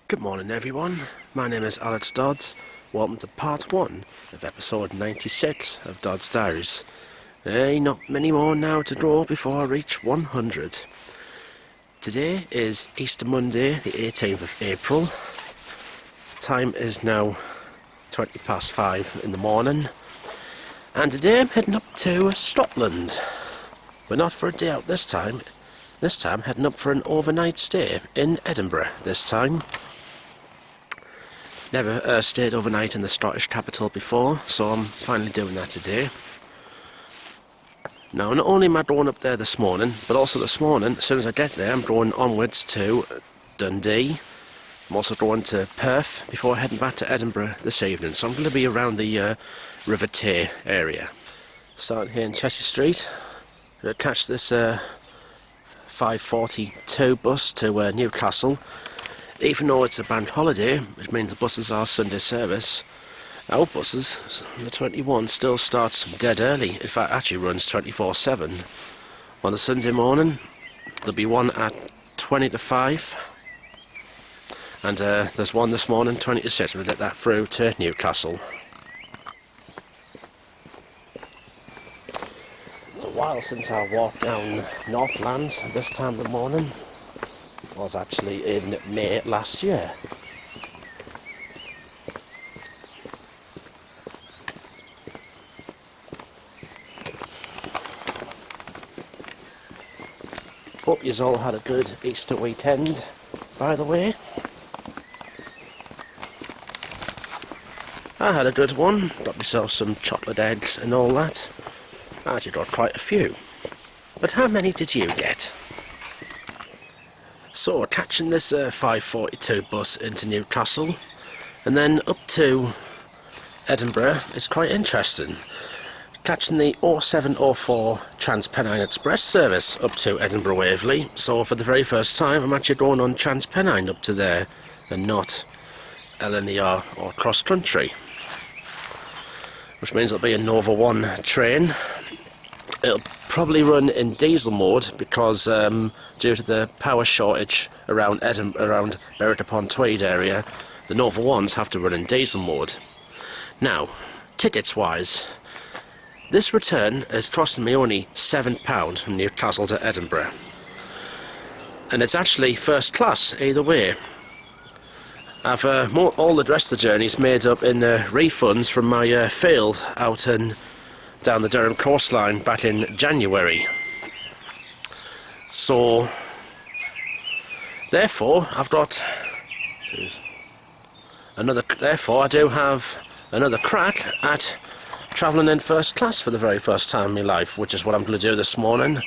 Good morning everyone, my name is Dodds. Welcome to part 1 of episode 96 of Dodds Diaries. Not many more now to go before I reach 100. Today is Easter Monday, the 18th of April. Time is now 20 past 5 in the morning. And today I'm heading up to Scotland. But not for a day out this time. This time heading up for an overnight stay in Edinburgh this time. Never stayed overnight in the Scottish capital before, so I'm finally doing that today. Now, not only am I going up there this morning, but also this morning, as soon as I get there, I'm going onwards to Dundee. I'm also going to Perth before heading back to Edinburgh this evening, so I'm going to be around the River Tay area. Starting here in Cheshire Street, I'm going to catch this 5:42 bus to Newcastle. Even though it's a bank holiday, which means the buses are Sunday service, our buses, the 21, still starts dead early. In fact, actually runs 24/7. On a Sunday morning, there'll be one at 20 to 5, and there's one this morning, 20 to 6. We'll get that through to Newcastle. It's a while since I walked down Northlands this time of the morning. Was actually in May last year. Hope yous all had a good Easter weekend, by the way. I had a good one, got myself some chocolate eggs and all that. I actually got quite a few. But how many did you get? So, catching this 5:42 bus into Newcastle and then up to Edinburgh is quite interesting. Catching the 0704 Transpennine Express service up to Edinburgh Waverley. So for the very first time I'm actually going on Transpennine up to there and not LNER or cross country. Which means it'll be a Nova 1 train. It'll probably run in diesel mode because due to the power shortage around around Berwick-upon-Tweed area, the Nova 1s have to run in diesel mode. Now, tickets wise, this return is costing me only £7 from Newcastle to Edinburgh. And it's actually first class either way. I've all the rest of the journey's made up in refunds from my field out down the Durham Coast Line back in January. So, therefore, I do have another crack at travelling in first class for the very first time in my life, which is what I'm going to do this morning.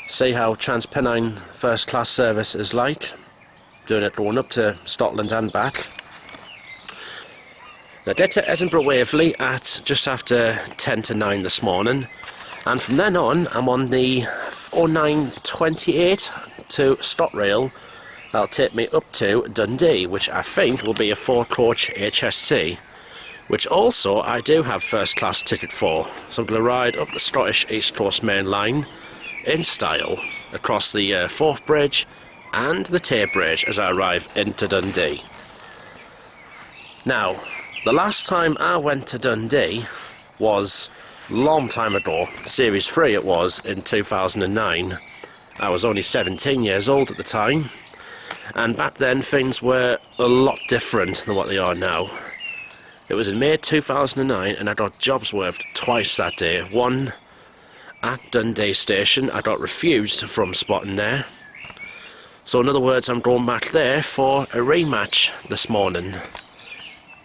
See how Transpennine first class service is like. Doing it going up to Scotland and back. I get to Edinburgh Waverley at just after 10 to 9 this morning, and from then on I'm on the 0928 to ScotRail. That'll take me up to Dundee, which I think will be a 4-coach HST, which also I do have first class ticket for. So I'm going to ride up the Scottish East Coast Main Line in style across the Forth Bridge and the Tay Bridge as I arrive into Dundee. Now, the last time I went to Dundee was a long time ago, Series 3 it was, in 2009. I was only 17 years old at the time, and back then things were a lot different than what they are now. It was in May 2009 and I got jobs worked twice that day. One at Dundee Station, I got refused from spotting there. So in other words, I'm going back there for a rematch this morning.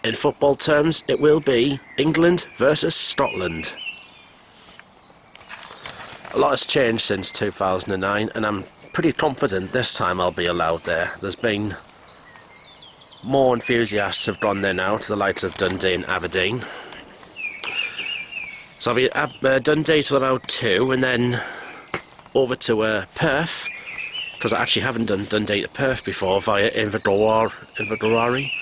In football terms, it will be England versus Scotland. A lot has changed since 2009, and I'm pretty confident this time I'll be allowed there. There's been more enthusiasts have gone there now, to the likes of Dundee and Aberdeen. So I'll be at Dundee till about 2, and then over to Perth, because I actually haven't done Dundee to Perth before via Invergorari.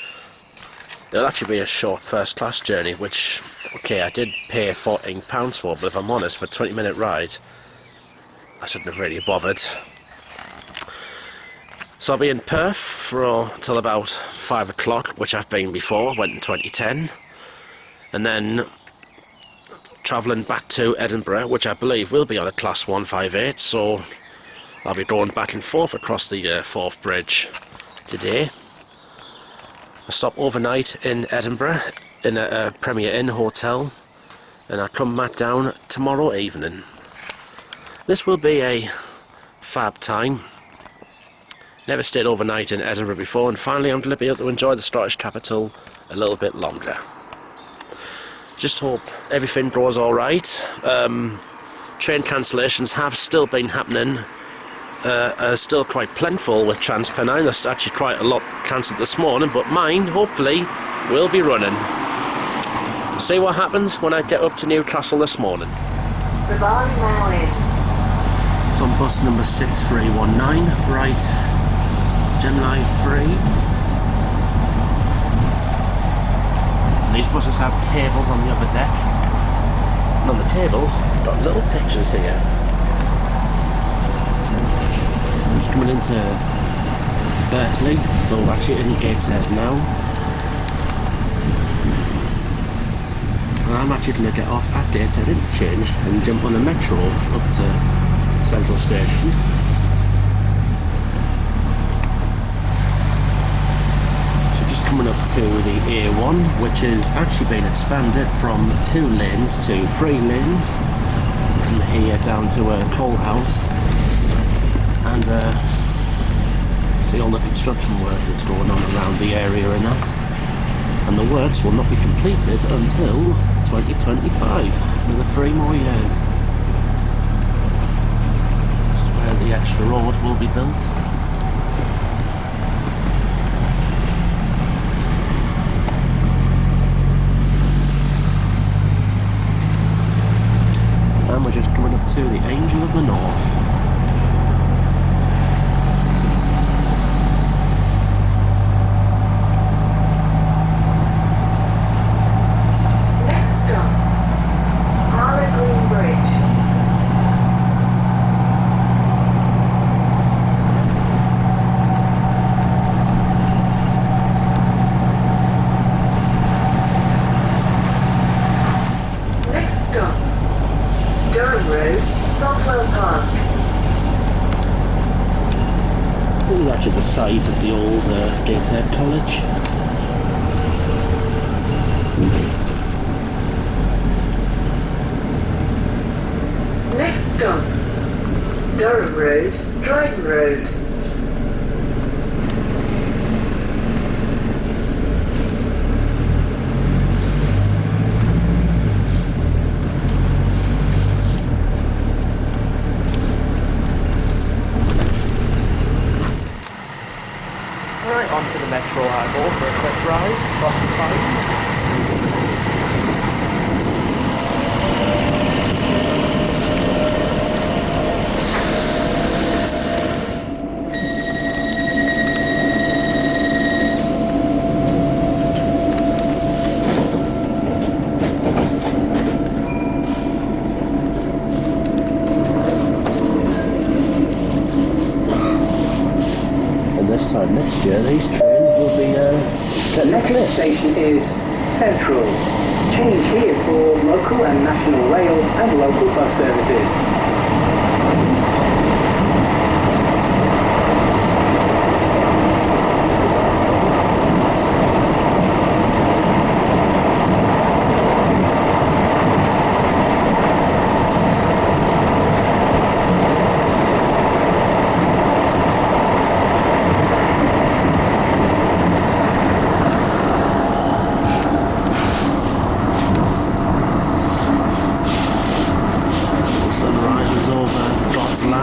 It'll actually be a short first class journey, which, okay, I did pay £14 for, but if I'm honest, for a 20-minute ride, I shouldn't have really bothered. So I'll be in Perth till about 5 o'clock, which I've been before, went in 2010. And then travelling back to Edinburgh, which I believe will be on a Class 158, so I'll be going back and forth across the Forth Bridge today. I stop overnight in Edinburgh in a Premier Inn hotel, and I come back down tomorrow evening. This will be a fab time. Never stayed overnight in Edinburgh before, and finally I'm going to be able to enjoy the Scottish capital a little bit longer. Just hope everything goes alright. Train cancellations have still been happening, are still quite plentiful with TransPennine. There's actually quite a lot cancelled this morning, but mine, hopefully, will be running. See what happens when I get up to Newcastle this morning. Goodbye, morning. It's on bus number 6319, right, Gemini 3. So these buses have tables on the upper deck, and on the tables, got little pictures here. I'm just coming into Berkeley, so we're actually in Gateshead now. And I'm actually going to get off at Gateshead Interchange and jump on the metro up to Central Station. So just coming up to the A1, which is actually been expanded from 2 lanes to 3 lanes. From here down to Coalhouse. And see all the construction work that's going on around the area and that. And the works will not be completed until 2025, another 3 more years. This is where the extra road will be built. And we're just coming up to the Angel of the North. Durham Road, Southwell Park. This is actually the site of the old Gateshead College. Next stop, Durham Road, Dryden Road. Onto the metro I go for a quick ride across the time. This time next year, these trains will be The next station is Central. Change here for local and national rail and local bus services. Sunrise is over Dodds Line.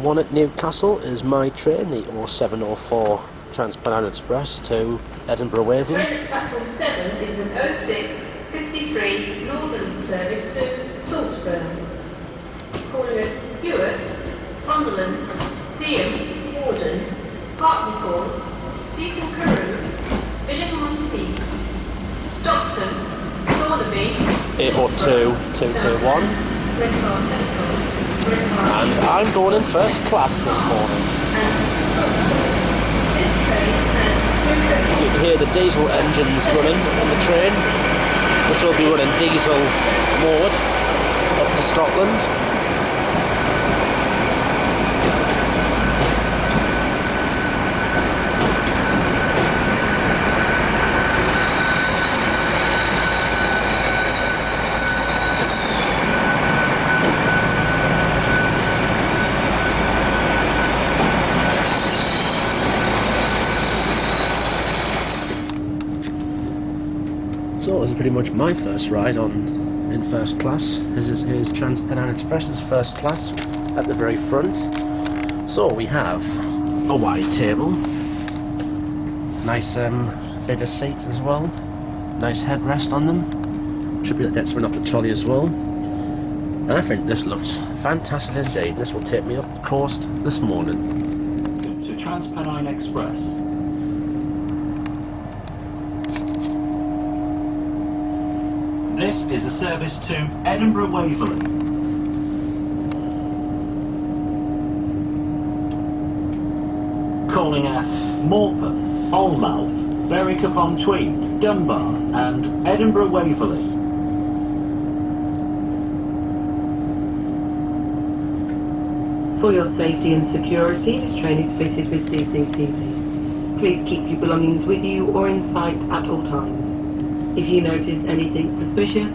one at Newcastle is my train, the 0704 Trans-Pennine Express to Edinburgh Waverley. Train at platform 7 is an 0653 Northern service to Saltburn. Calling at Heworth, Sunderland, Seaham, Warden, Hartlepool, Seaton Carew, Billingham-on-Tees, Stockton, Thornaby, 802221. Redcar Central, Redcar And I'm going in first class this morning. and Saltburn. This train has two coaches. You can hear the diesel engines running on the train. This will be running diesel mode up to Scotland. So this is pretty much my first ride in first class. This is his Trans-Pennine Express's first class at the very front. So we have a wide table, nice bit of seats as well, nice headrest on them. Should be able to get something off the trolley as well. And I think this looks fantastic indeed. This will take me up the coast this morning. To Trans-Pennine Express. This is a service to Edinburgh Waverley. Calling at Morpeth, Almouth, Berwick-upon-Tweed, Dunbar and Edinburgh Waverley. For your safety and security, this train is fitted with CCTV. Please keep your belongings with you or in sight at all times. If you notice anything suspicious,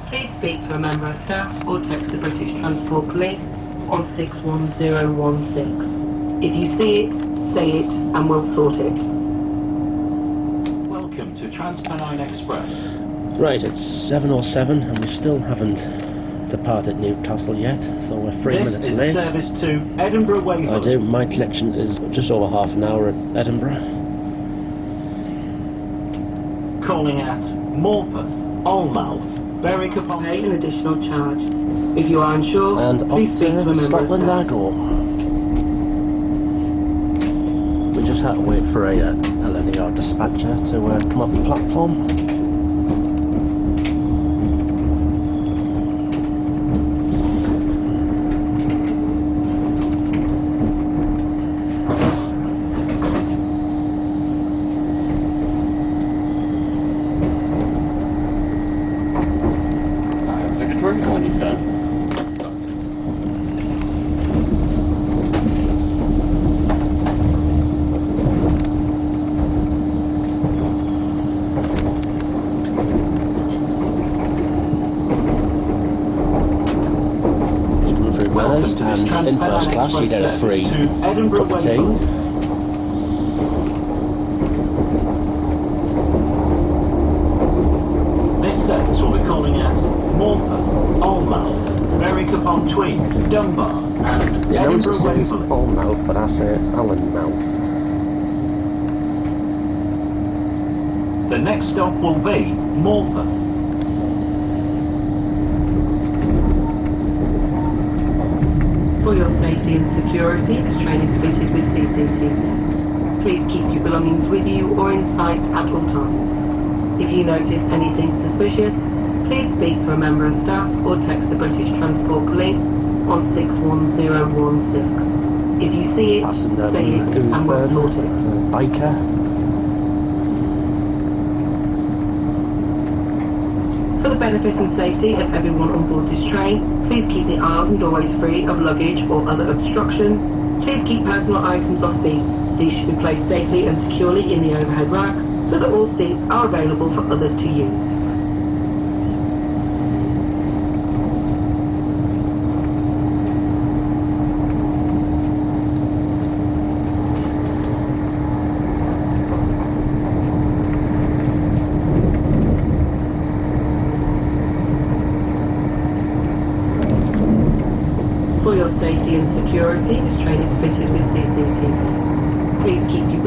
please speak to a member of staff or text the British Transport Police on 61016. If you see it, say it and we'll sort it. Welcome to Trans-Pennine Express. Right, it's 7:07 and we still haven't departed Newcastle yet, so we're 3 This minutes is late. a service to Edinburgh Waverley. My collection is just over half an hour at Edinburgh. Calling at Morpeth, Almouth, Berwick-upon-Tweed. Pay an additional charge. If you are unsure, And please off speak to a to member of Scotland I staff. go. We just had to wait for a LNER dispatcher to come up the platform. Take a drink on your phone. Just coming through Wellers, and in first class you get a free Edinburgh cup of tea. Waverley. This service will be calling at Morpeth, Almouth, Berwick-upon-Tweed, Dunbar and The announcer Edinburgh says Waverley. Almouth, but I say Allenmouth. The next stop will be Morpeth. For your safety and security, this train is fitted with CCTV. Please keep your belongings with you or in sight at all times. If you notice anything suspicious, please speak to a member of staff or text the British Transport Police on 61016. If you see it, Passing say it and we'll sort it. biker. For the benefit and safety of everyone on board this train, please keep the aisles and doorways free of luggage or other obstructions. Please keep personal items off seats. These should be placed safely and securely in the overhead racks so that all seats are available for others to use. For your safety and security, this train is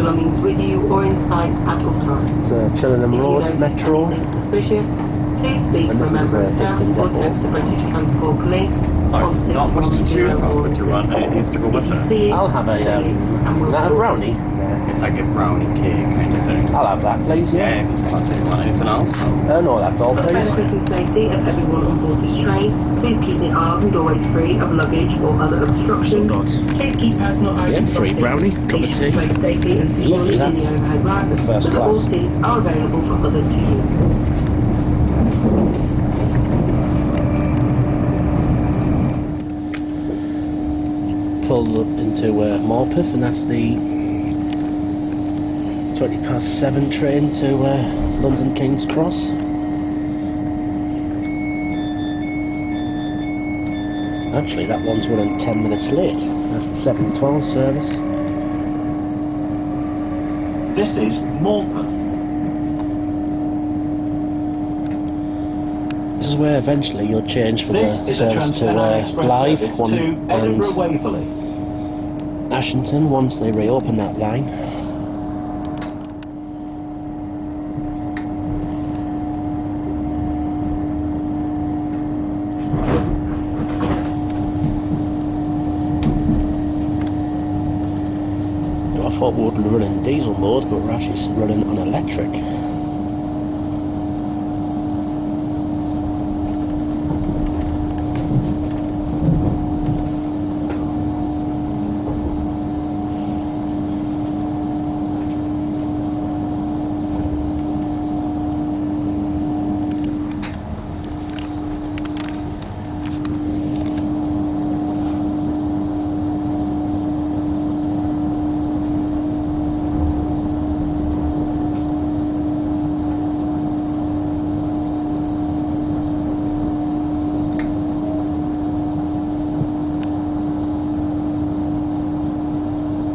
belongings with you or in sight at all times. It's Chillingham If you Road notice Metro. anything suspicious, please speak And to a this is, member of staff Higton or Depot. text the British Transport Police. So on there's not much to choose 610 from, but you want it needs to go with If you it. see it, I'll have a, say it, and we'll is that a sort it. brownie? It's like a brownie cake kind of thing. I'll have that, please, Yeah, yeah. if you start to want anything else. No, that's all, For the please. benefit and safety of everyone on board this train, please keep the aisles and doorways free of luggage or other obstructions. Dodds. Please keep personal items Yeah, free off brownie, seats. cup of These tea. should be placed safely and securely Lovely, in that. the overhead rack, First so that all class. seats are available for others to use. Pulled up into Morpeth, and that's the 7:20 train to London King's Cross. Actually, that one's running 10 minutes late. That's the 7:12 service. This is Morpeth. This is where eventually you'll change for This the is a service to Trans-Pennine Express Blythe service one to and Edinburgh Waverley. Ashington once they reopen that line. I thought we would run in diesel mode, but we're actually running on electric.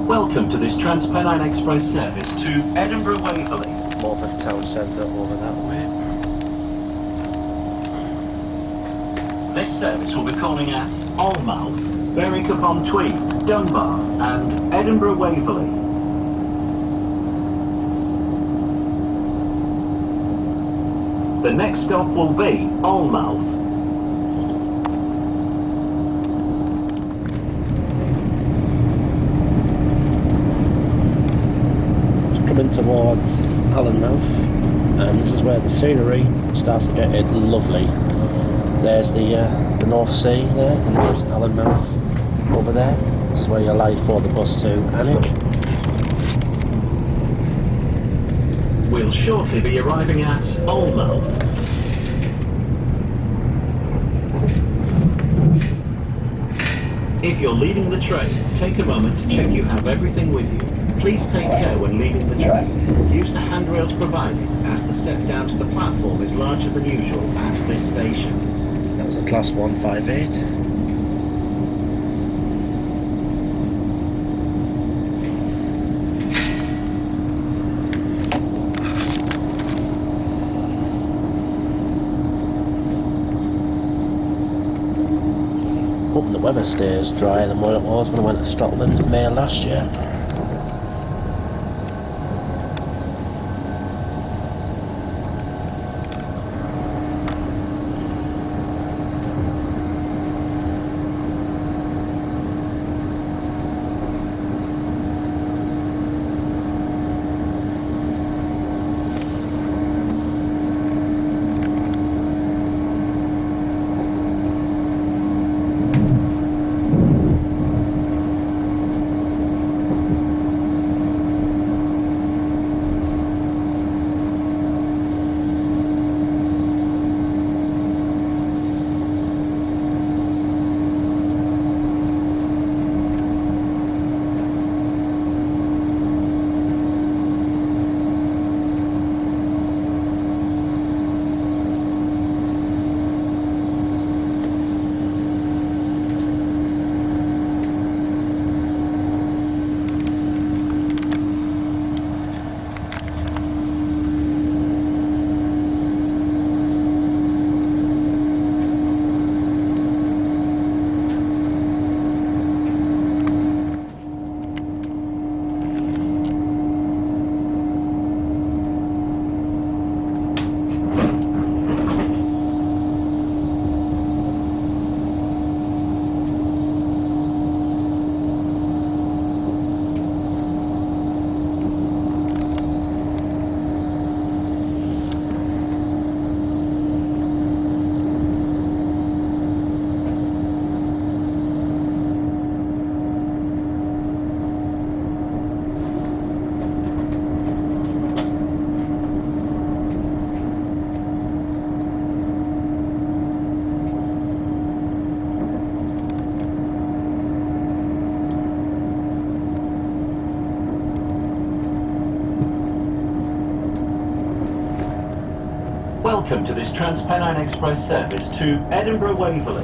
Welcome to this Trans-Pennine Express service to Edinburgh Waverley. Morpeth Town Centre over that way. This service will be calling at Almouth, Berwick-upon-Tweed, Dunbar and Edinburgh Waverley. The next stop will be Almouth. Coming towards Allenmouth, and this is where the scenery starts to get lovely. There's the North Sea there, and there's Allenmouth over there. This is where you're live for the bus to Annick. We'll shortly be arriving at Almouth. If you're leaving the train, take a moment to check you have everything with you. Please take care when leaving the train. Use the handrails provided, as the step down to the platform is larger than usual at this station. That was a Class 158. Hoping the weather stays drier than what it was when I went to Scotland in May last year. Welcome to this Transpennine Express service to Edinburgh Waverley.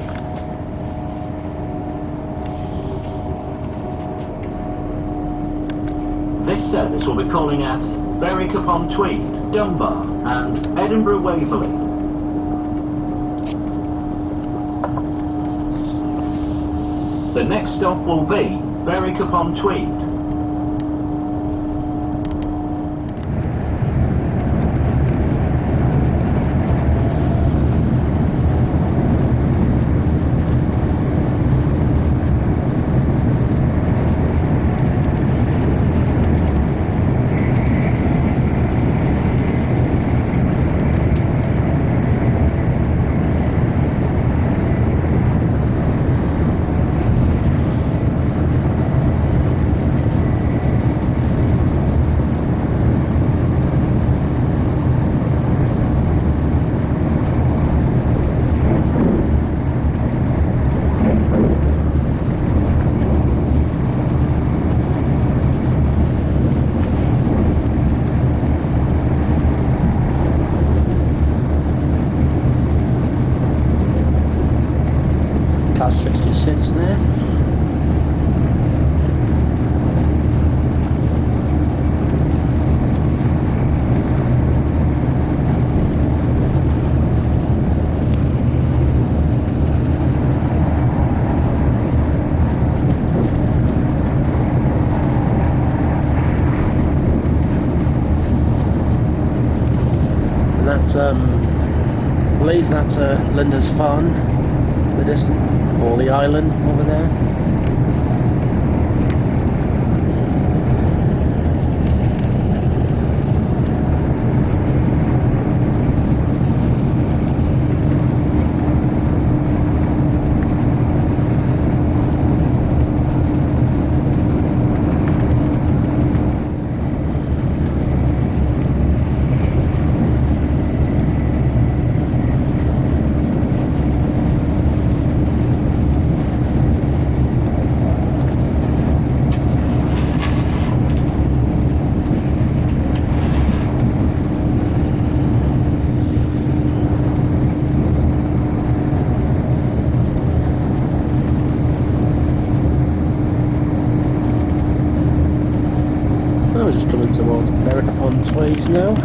This service will be calling at Berwick upon Tweed, Dunbar and Edinburgh Waverley. The next stop will be Berwick upon Tweed. Class 66 there. And that's I believe that's Linda's Farm, the distance, or the island over there. We're just coming towards Berwick upon Tweed now.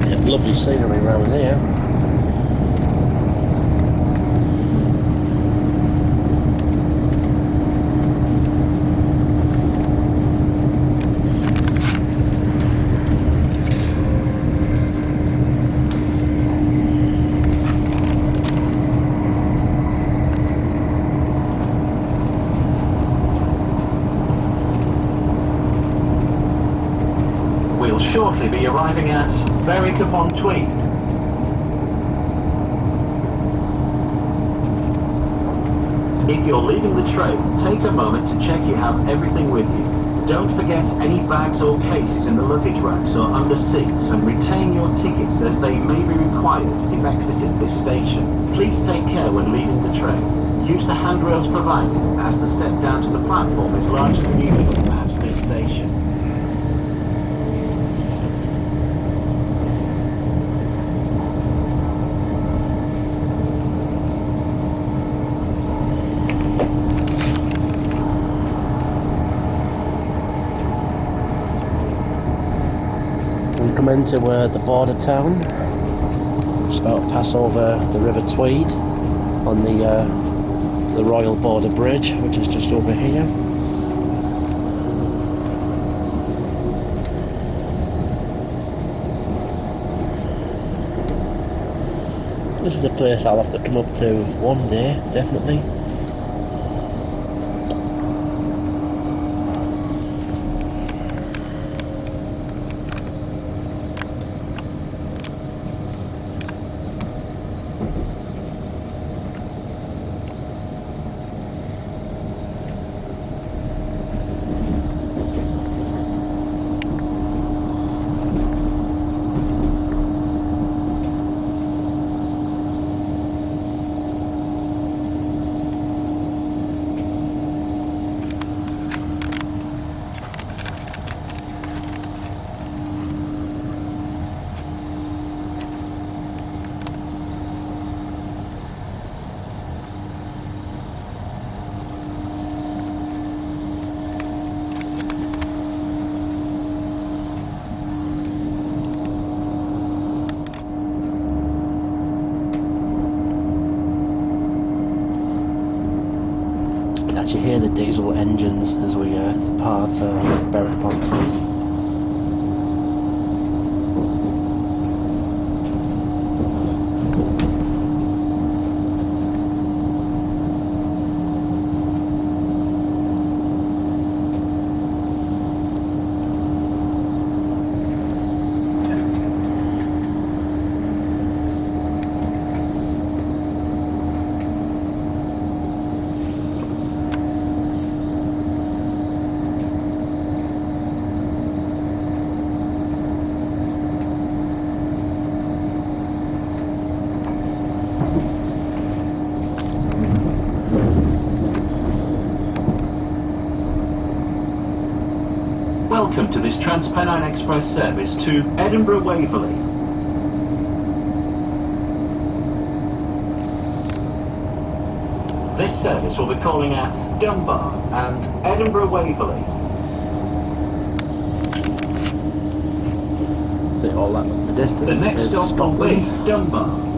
Yeah, lovely scenery around here. Shortly be arriving at Berwick upon Tweed. If you're leaving the train, take a moment to check you have everything with you. Don't forget any bags or cases in the luggage racks or under seats, and retain your tickets as they may be required if exiting this station. Please take care when leaving the train. Use the handrails provided as the step down to the platform is larger than usual at this station. Come into the border town, just about to pass over the River Tweed on the Royal Border Bridge, which is just over here. This is a place I'll have to come up to one day, definitely. actually hear the diesel engines as we depart Berwick upon Tweed. Welcome to this Transpennine Express service to Edinburgh Waverley. This service will be calling at Dunbar and Edinburgh Waverley. See all that in the distance The next is stop will be Scotland. Dunbar.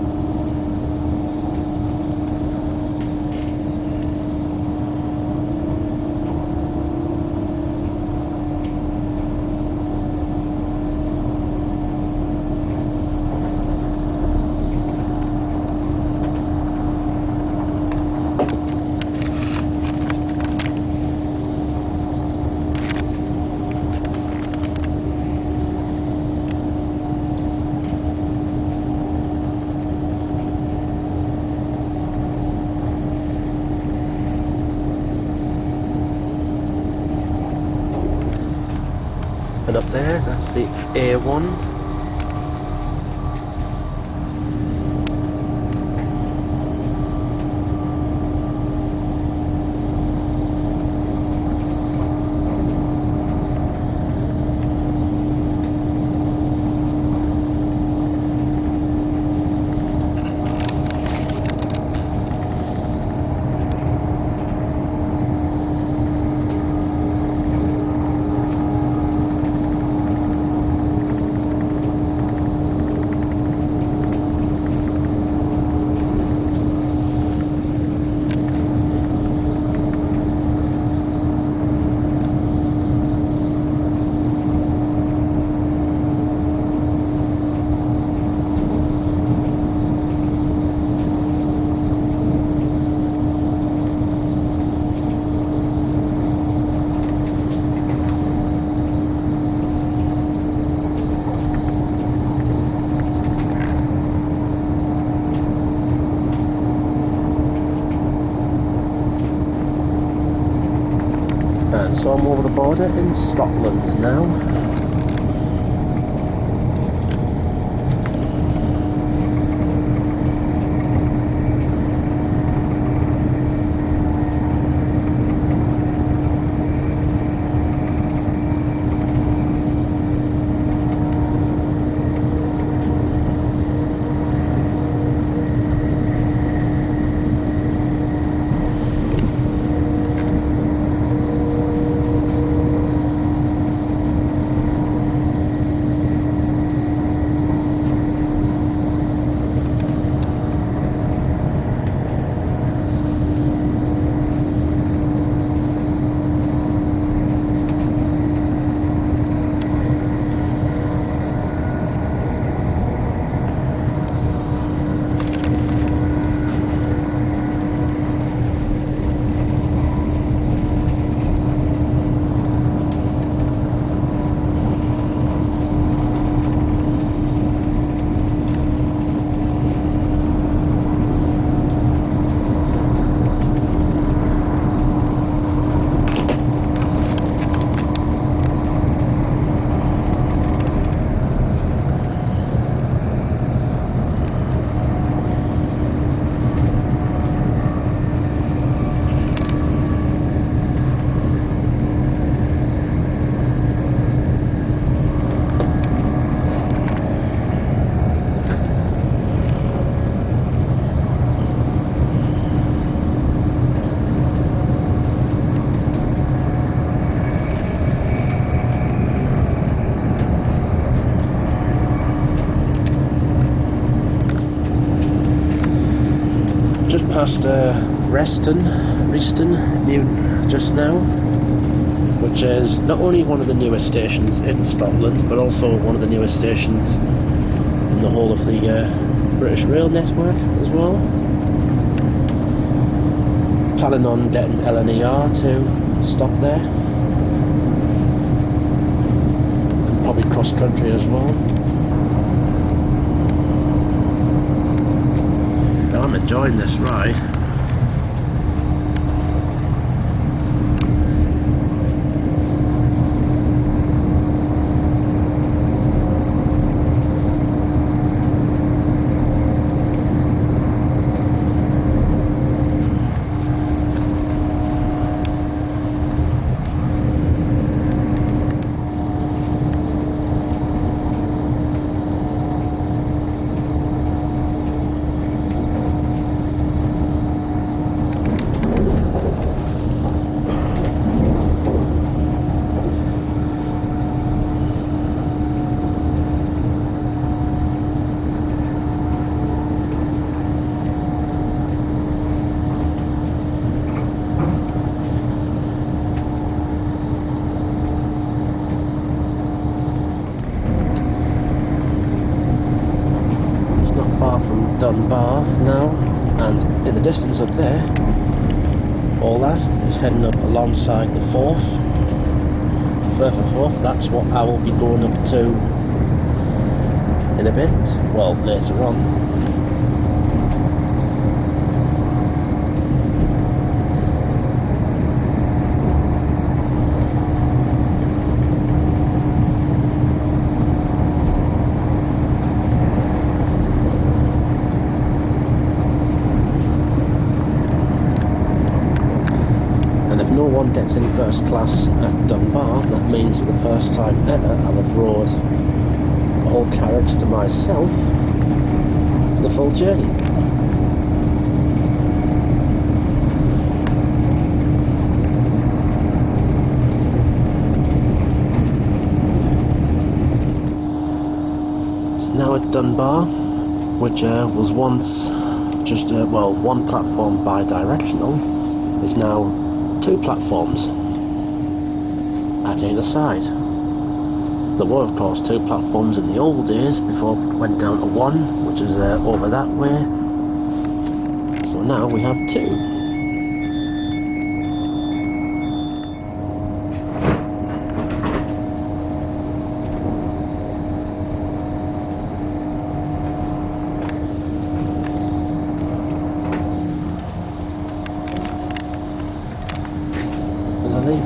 And up there, that's the A1. So I'm over the border in Scotland now. just past Reston, just now, which is not only one of the newest stations in Scotland, but also one of the newest stations in the whole of the British Rail network as well. Planning on getting LNER to stop there. Probably cross country as well. Now I'm enjoying this ride. Dunbar now, and in the distance up there, all that is heading up alongside the Firth and Forth. That's what I will be going up to in a bit, well, later on. No one gets in first class at Dunbar. That means for the first time ever I'll have rode a whole carriage to myself the full journey. So now at Dunbar, which was once just one platform bi-directional, is now 2 platforms at either side. There were of course 2 platforms in the old days before it went down to 1, which is over that way. So now we have 2.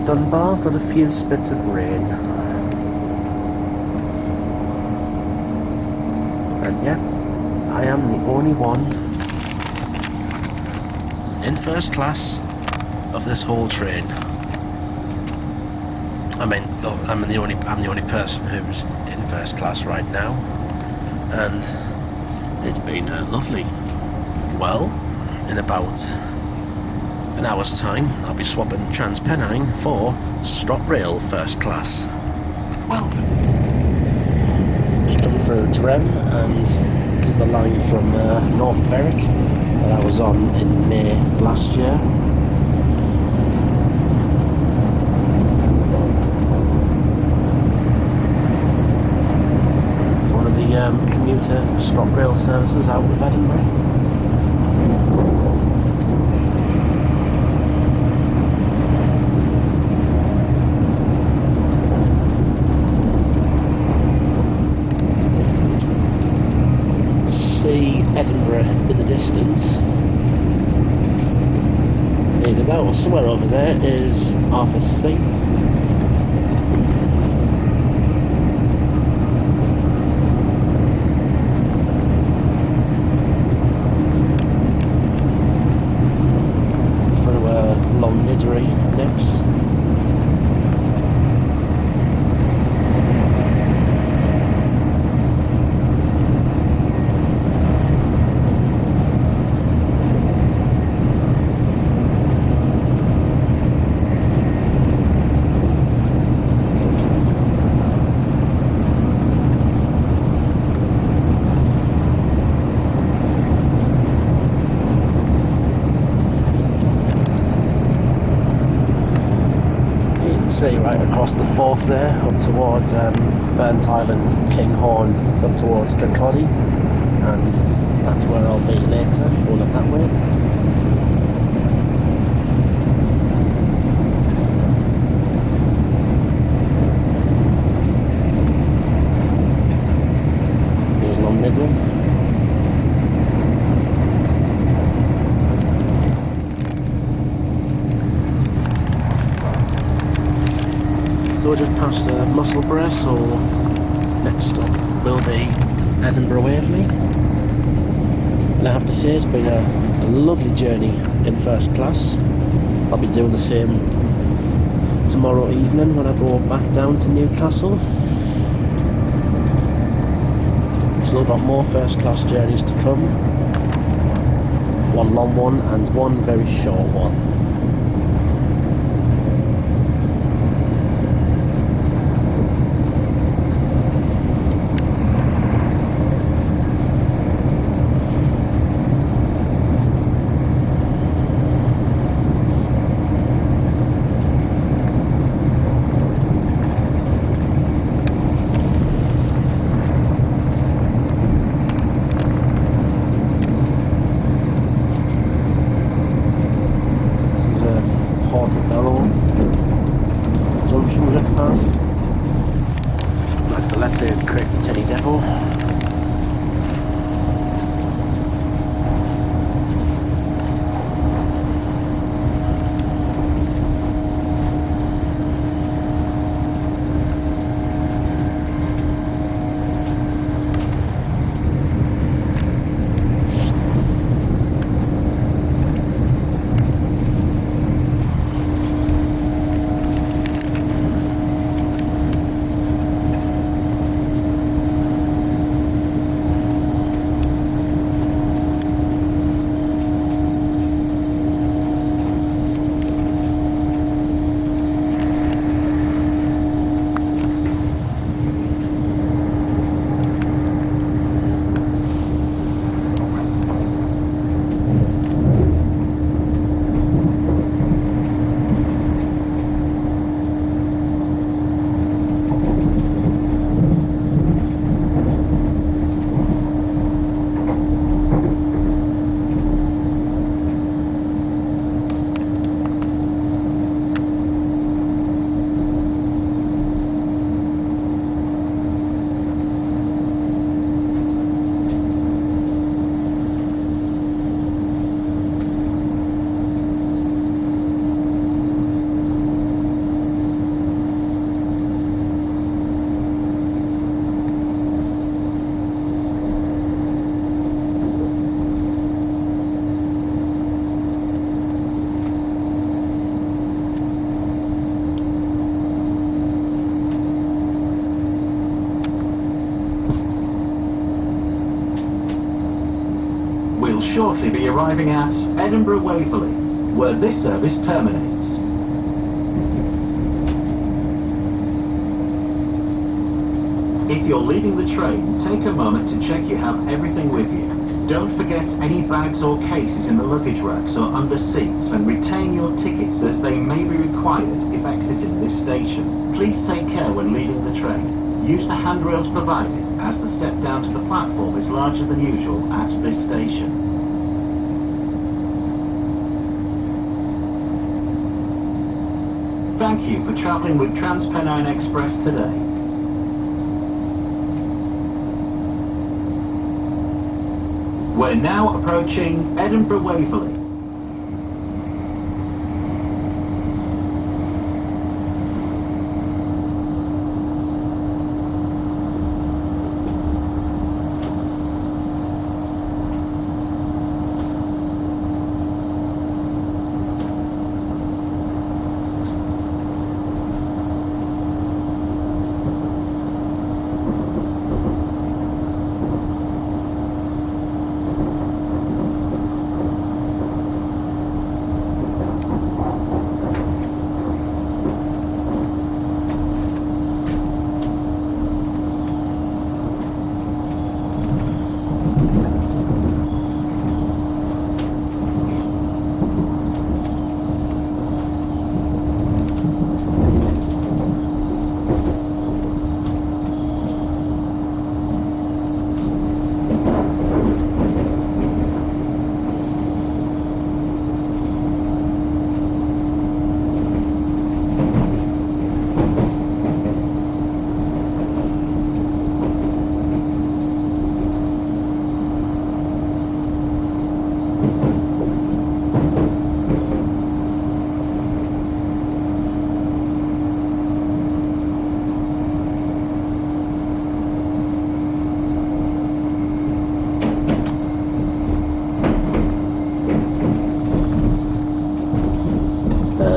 Dunbar got a few spits of rain, and yep, I am the only one in first class of this whole train. I mean, I'm the only person who's in first class right now, and it's been lovely. Well, in about an hour's time, I'll be swapping Transpennine for ScotRail first class. Just coming through Durham, and this is the line from North Berwick that I was on in May last year. It's one of the commuter ScotRail services out of Edinburgh. Edinburgh in the distance. Either that or somewhere over there is Arthur's Seat. Through Longniddry next. see right across the Forth there, up towards Burnt Island, Kinghorn, up towards Kirkcaldy, and that's where I'll be later, going up that way. There's Long Midland. So we're just past Musselburgh, so next stop will be Edinburgh Waverley. And I have to say it's been a lovely journey in first class. I'll be doing the same tomorrow evening when I go back down to Newcastle. Still got more first class journeys to come. One long one and one very short one. Shortly be arriving at Edinburgh Waverley, where this service terminates. If you're leaving the train, take a moment to check you have everything with you. Don't forget any bags or cases in the luggage racks or under seats, and retain your tickets as they may be required if exiting this station. Please take care when leaving the train. Use the handrails provided, as the step down to the platform is larger than usual at this station. Thank you for travelling with TransPennine Express today. We're now approaching Edinburgh Waverley.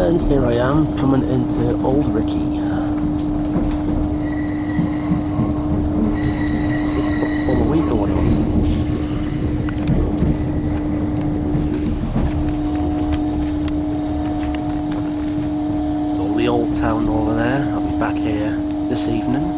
and here I am coming into Old Ricky. Form a week going on. It's all the old town over there. I'll be back here this evening.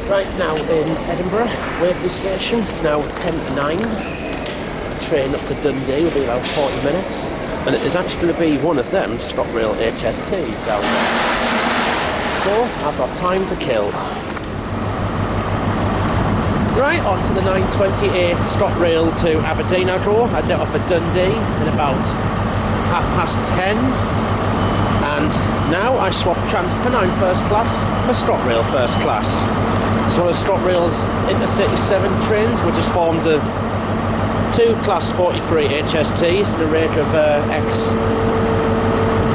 Right now in Edinburgh, Waverley station. It's now 10 to 9. Train up to Dundee will be about 40 minutes. And it is actually going to be one of them ScotRail HSTs down there. So, I've got time to kill. Right, on to the 9:28 ScotRail to Aberdeen I go. I get off at Dundee in about 10:30. And now I swap Transpennine first class for ScotRail first class. It's one of ScotRail's Intercity 7 trains, which is formed of 2 Class 43 HSTs and a range of ex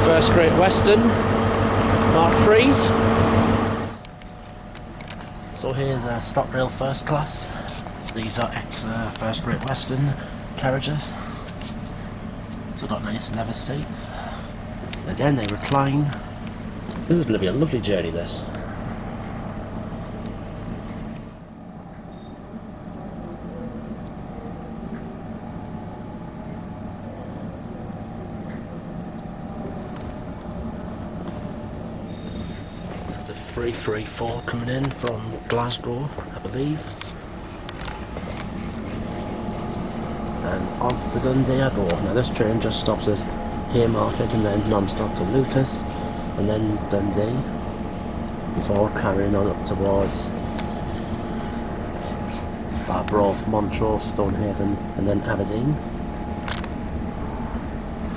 First Great Western Mark III's. So here's ScotRail first class. These are ex First Great Western carriages. So got nice leather seats. Again, they recline. This is going to be a lovely journey, this. There's a 334 coming in from Glasgow, I believe. And on to Dundee I go. Now this train just stops at Haymarket and then non-stop to Lucas and then Dundee before carrying on up towards Arbroath, Montrose, Stonehaven and then Aberdeen,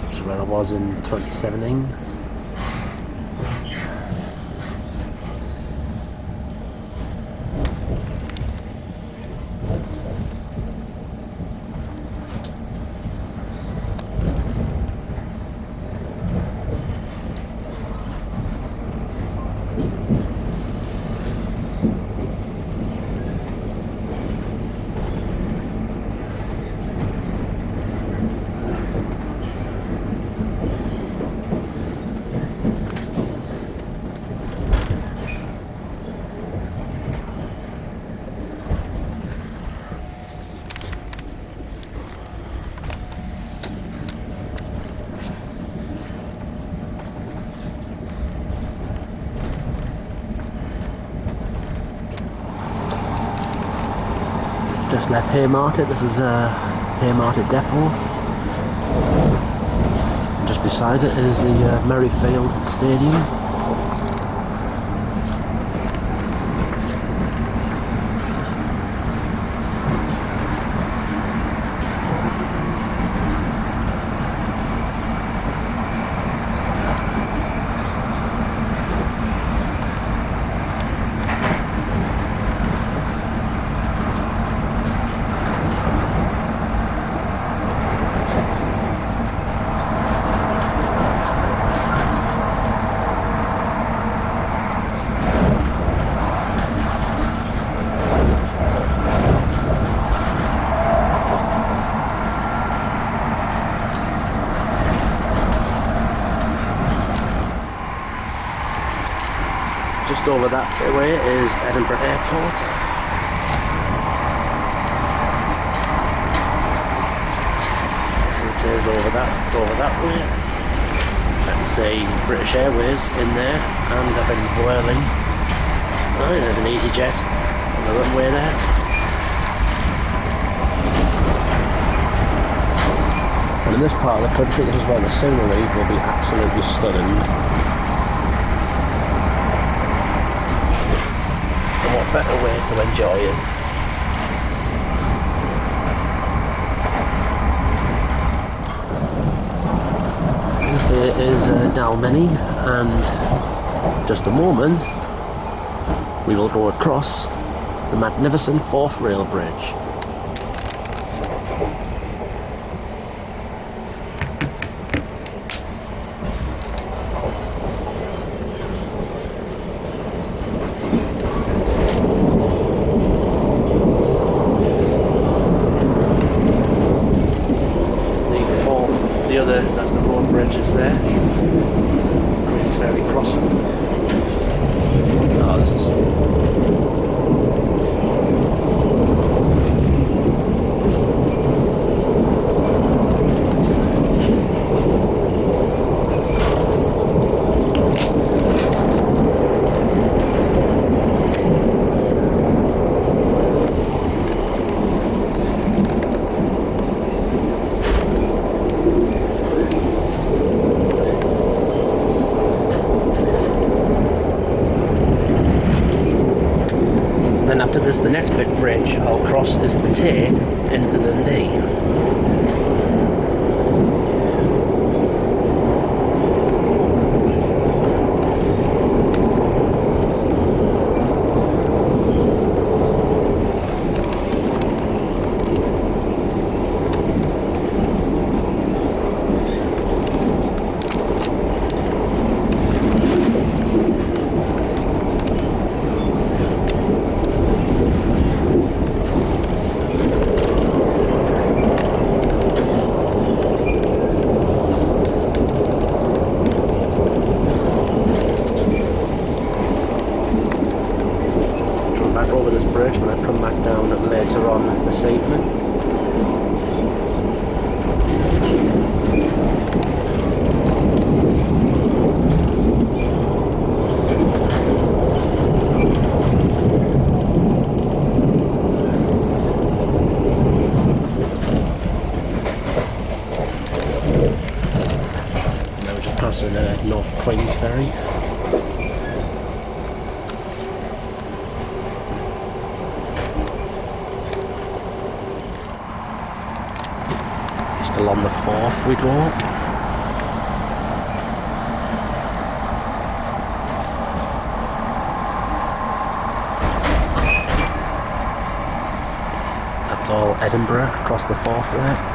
which is where I was in 2017. Just left Haymarket. This is Haymarket Depot. And just beside it is the Merrifield Stadium. Just over that way is Edinburgh Airport. It is over that way. I can see British Airways in there, and up in Waverley. Oh, there's an EasyJet on the runway there. And in this part of the country, this is where the scenery will be absolutely stunning. What better way to enjoy it? here is Dalmeny, and just a moment we will go across the magnificent Forth Rail Bridge. That's the road bridges there. Queensferry Crossing. Oh, this is... After this, the next big bridge I'll cross is the Tay into Dundee. Over this bridge when I come back down later on this evening. Now we're just passing North Queensferry. Along the Forth we go. That's all Edinburgh across the Forth there.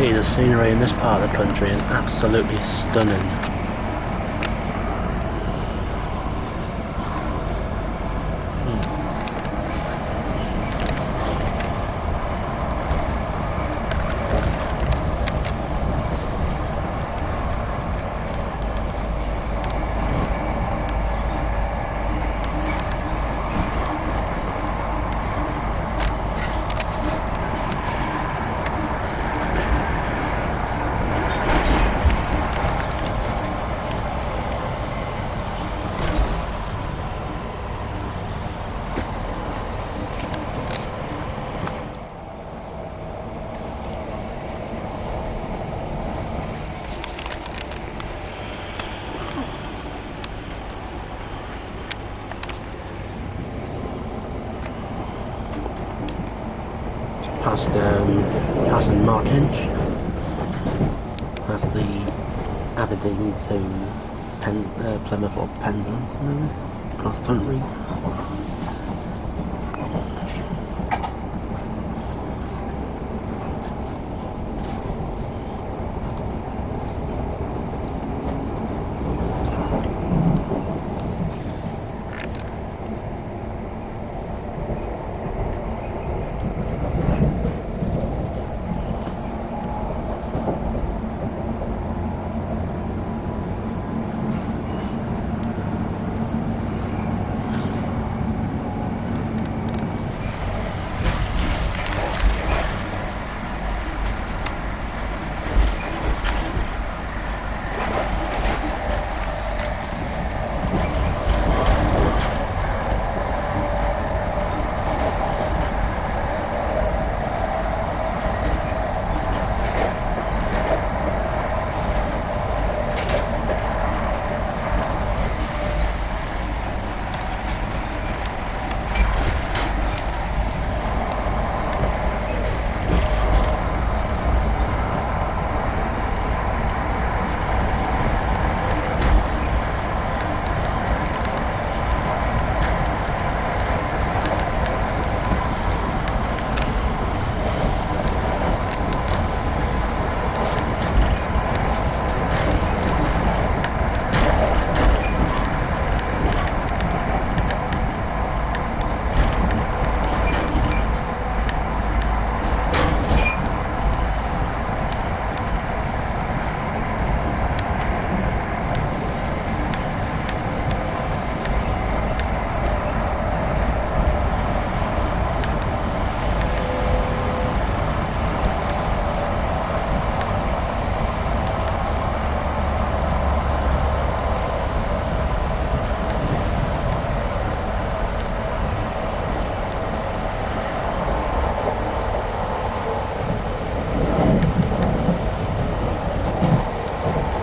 gee, the scenery in this part of the country is absolutely stunning. Passing Martinch. That's the Aberdeen to Plymouth or Penzance service across the country.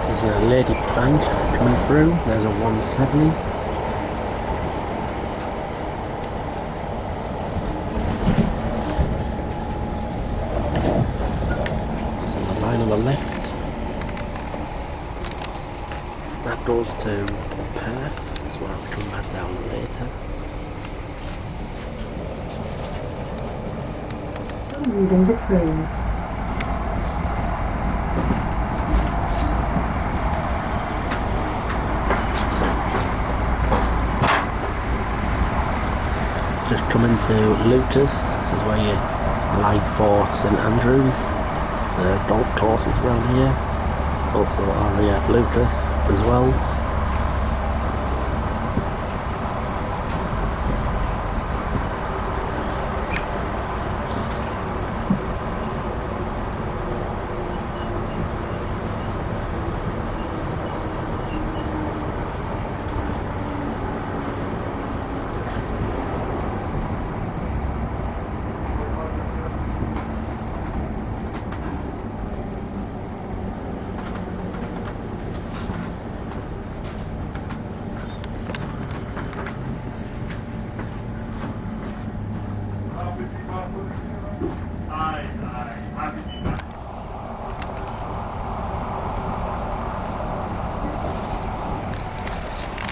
There's a Lady Bank coming through, there's a 170. So the line on the left, that goes to Perth, that's where I'll come back down later. Reading the train. Just coming to Lucas, this is where you ride for St Andrews. The golf course is around here, also RAF Lucas as well.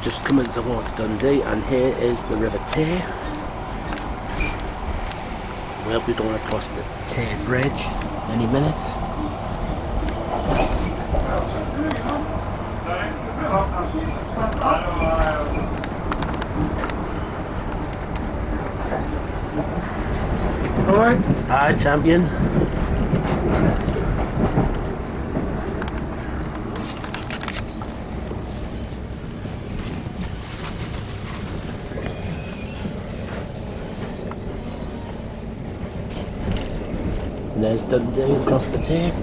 Just coming towards Dundee, and here is the River Tay. We'll be going across the Tay Bridge any minute. Alright. Hi, champion. And there's Dundee across the tape.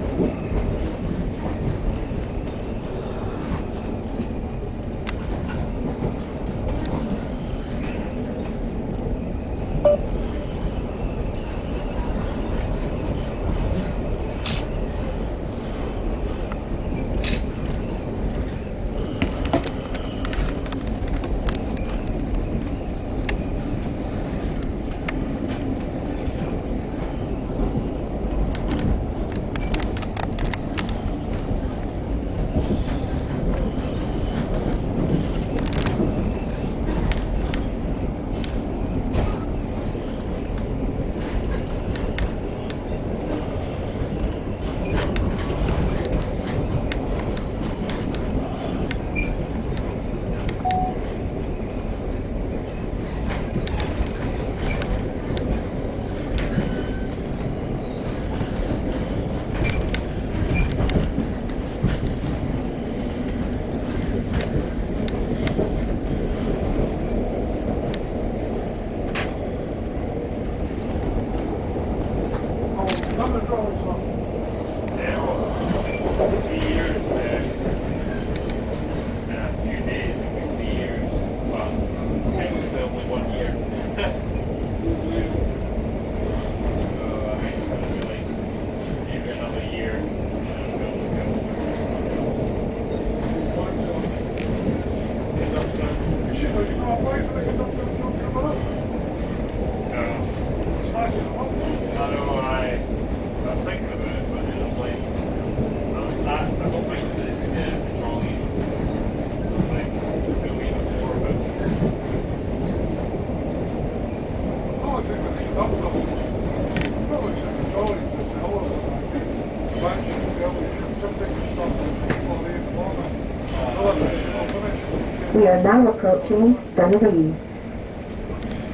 We are now approaching Dundee.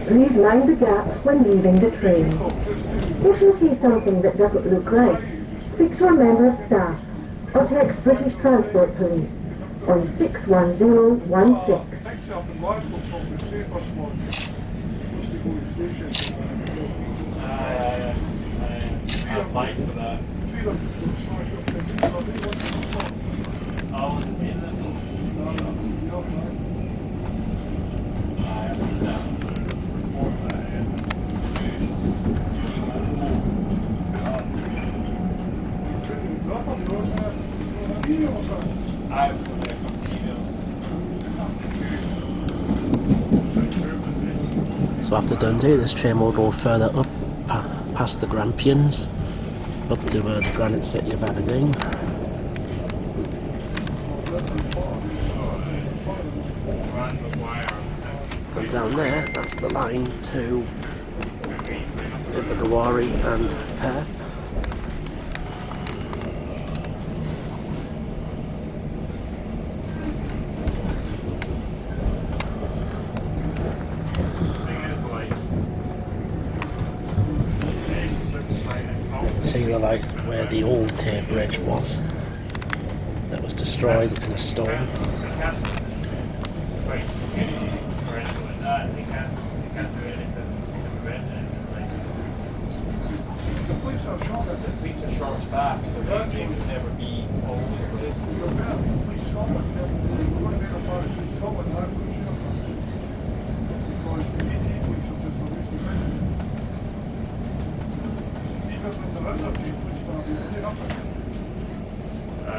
Please mind the gaps when leaving the train. If you see something that doesn't look right, speak to a member of staff or text British Transport Police on 61016. I applied for that. So after Dundee, this train will go further up past the Grampians, up to the Granite City of Aberdeen. And down there, that's the line to Edinburgh and Perth. See like where the old Tay Bridge was that was destroyed in a storm. The police are short staffed, so the train would never be all over the place.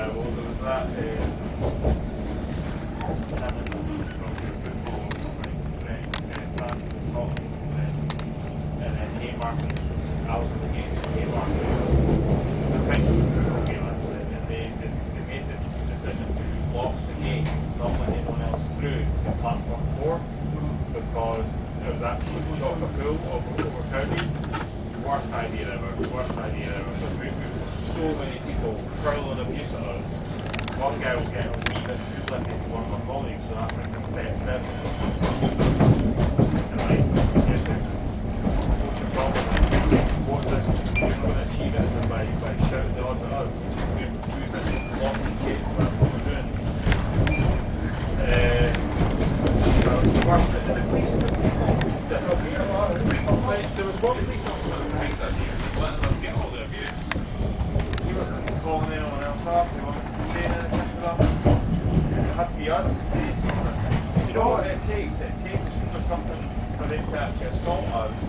Well, there was that France and Scotland, and then Haymarket. I was against Haymarket. The French was a good game actually, and they made the decision to lock the gates, not let anyone else through to platform 4, because it was absolutely chock full of overcrowded. Worst idea ever, because we so many people hurling abuse at us, one guy was getting a wee bit too lucky to one of my colleagues, so that made him step out. And like, yes, what's your problem? What's this? You're not going to achieve it by shouting the odds at us. We're this locked in case, that's what we're doing. Well, it's the worst. And the police there was one police officer I think that he was letting them get all the abuse. He wasn't calling anyone else up, he wasn't saying anything to them. It had to be us to say something. Do you know what it takes? It takes for something for them to actually assault us,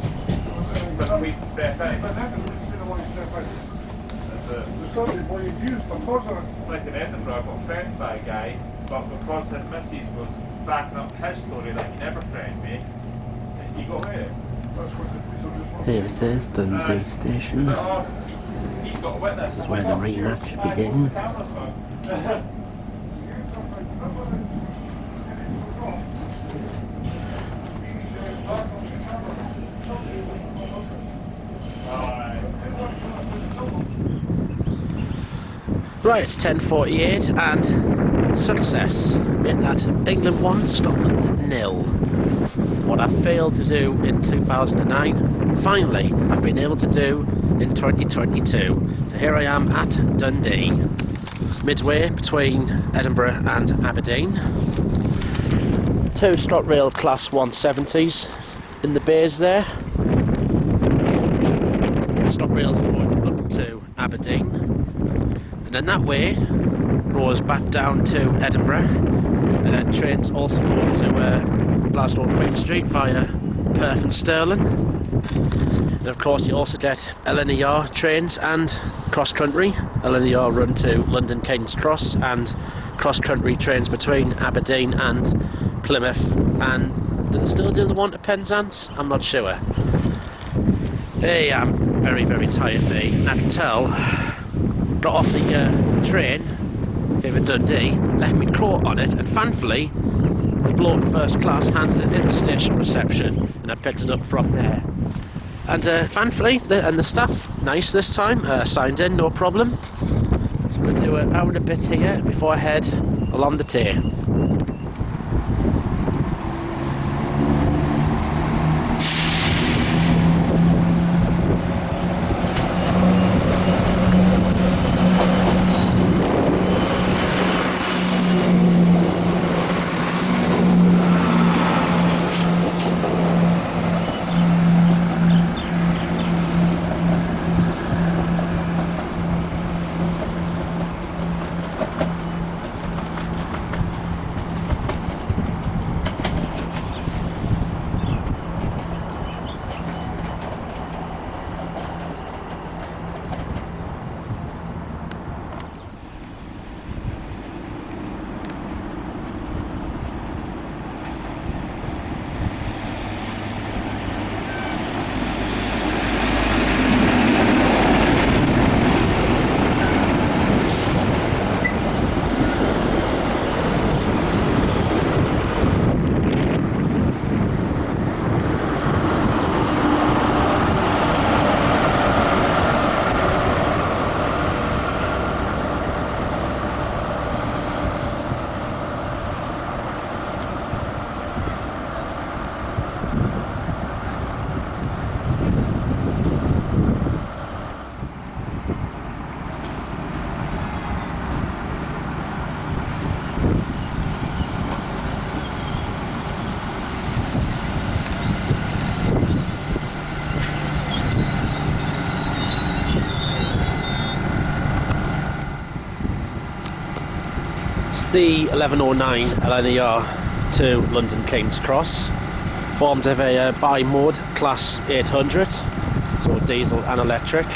for the police to step in. But then the police didn't want to step in. That's it. There's something for you used for causing it. It's like in Edinburgh, I got threatened by a guy, but because his missus was backing up his story that he never threatened me, he got away. That's what the police are just for. Here it is, Dundee Station. So, he's got a witness. This is where the rematch begins. Right, it's 10:48 and success. In that England 1, Scotland 0. What I failed to do in 2009, finally I've been able to do in 2022. So here I am at Dundee, midway between Edinburgh and Aberdeen. 2 ScotRail Class 170s in the bays there. ScotRail's going up to Aberdeen. And then that way goes back down to Edinburgh, and then trains also go to Glasgow Queen Street via Perth and Stirling. And of course you also get LNER trains and cross country. LNER run to London King's Cross, and cross country trains between Aberdeen and Plymouth. And do they still do the one to Penzance? I'm not sure. Hey, I'm very, very tired, mate, and I can tell. Got off the train here in Dundee, left me coat on it, and thankfully the bloke in first class handed it in the station reception, and I picked it up from there. And thankfully, the staff, nice this time, signed in, no problem. So we'll do an hour and a bit here before I head along the Tay. The 1109 LNER to London King's Cross, formed of a bi-mode class 800, so diesel and electric.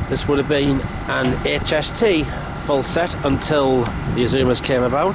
This would have been an HST full set until the Azumas came about.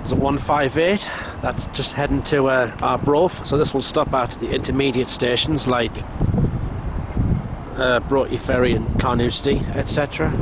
It's at 158. That's just heading to Arbroath, so this will stop at the intermediate stations like Broughty Ferry and Carnoustie, etc.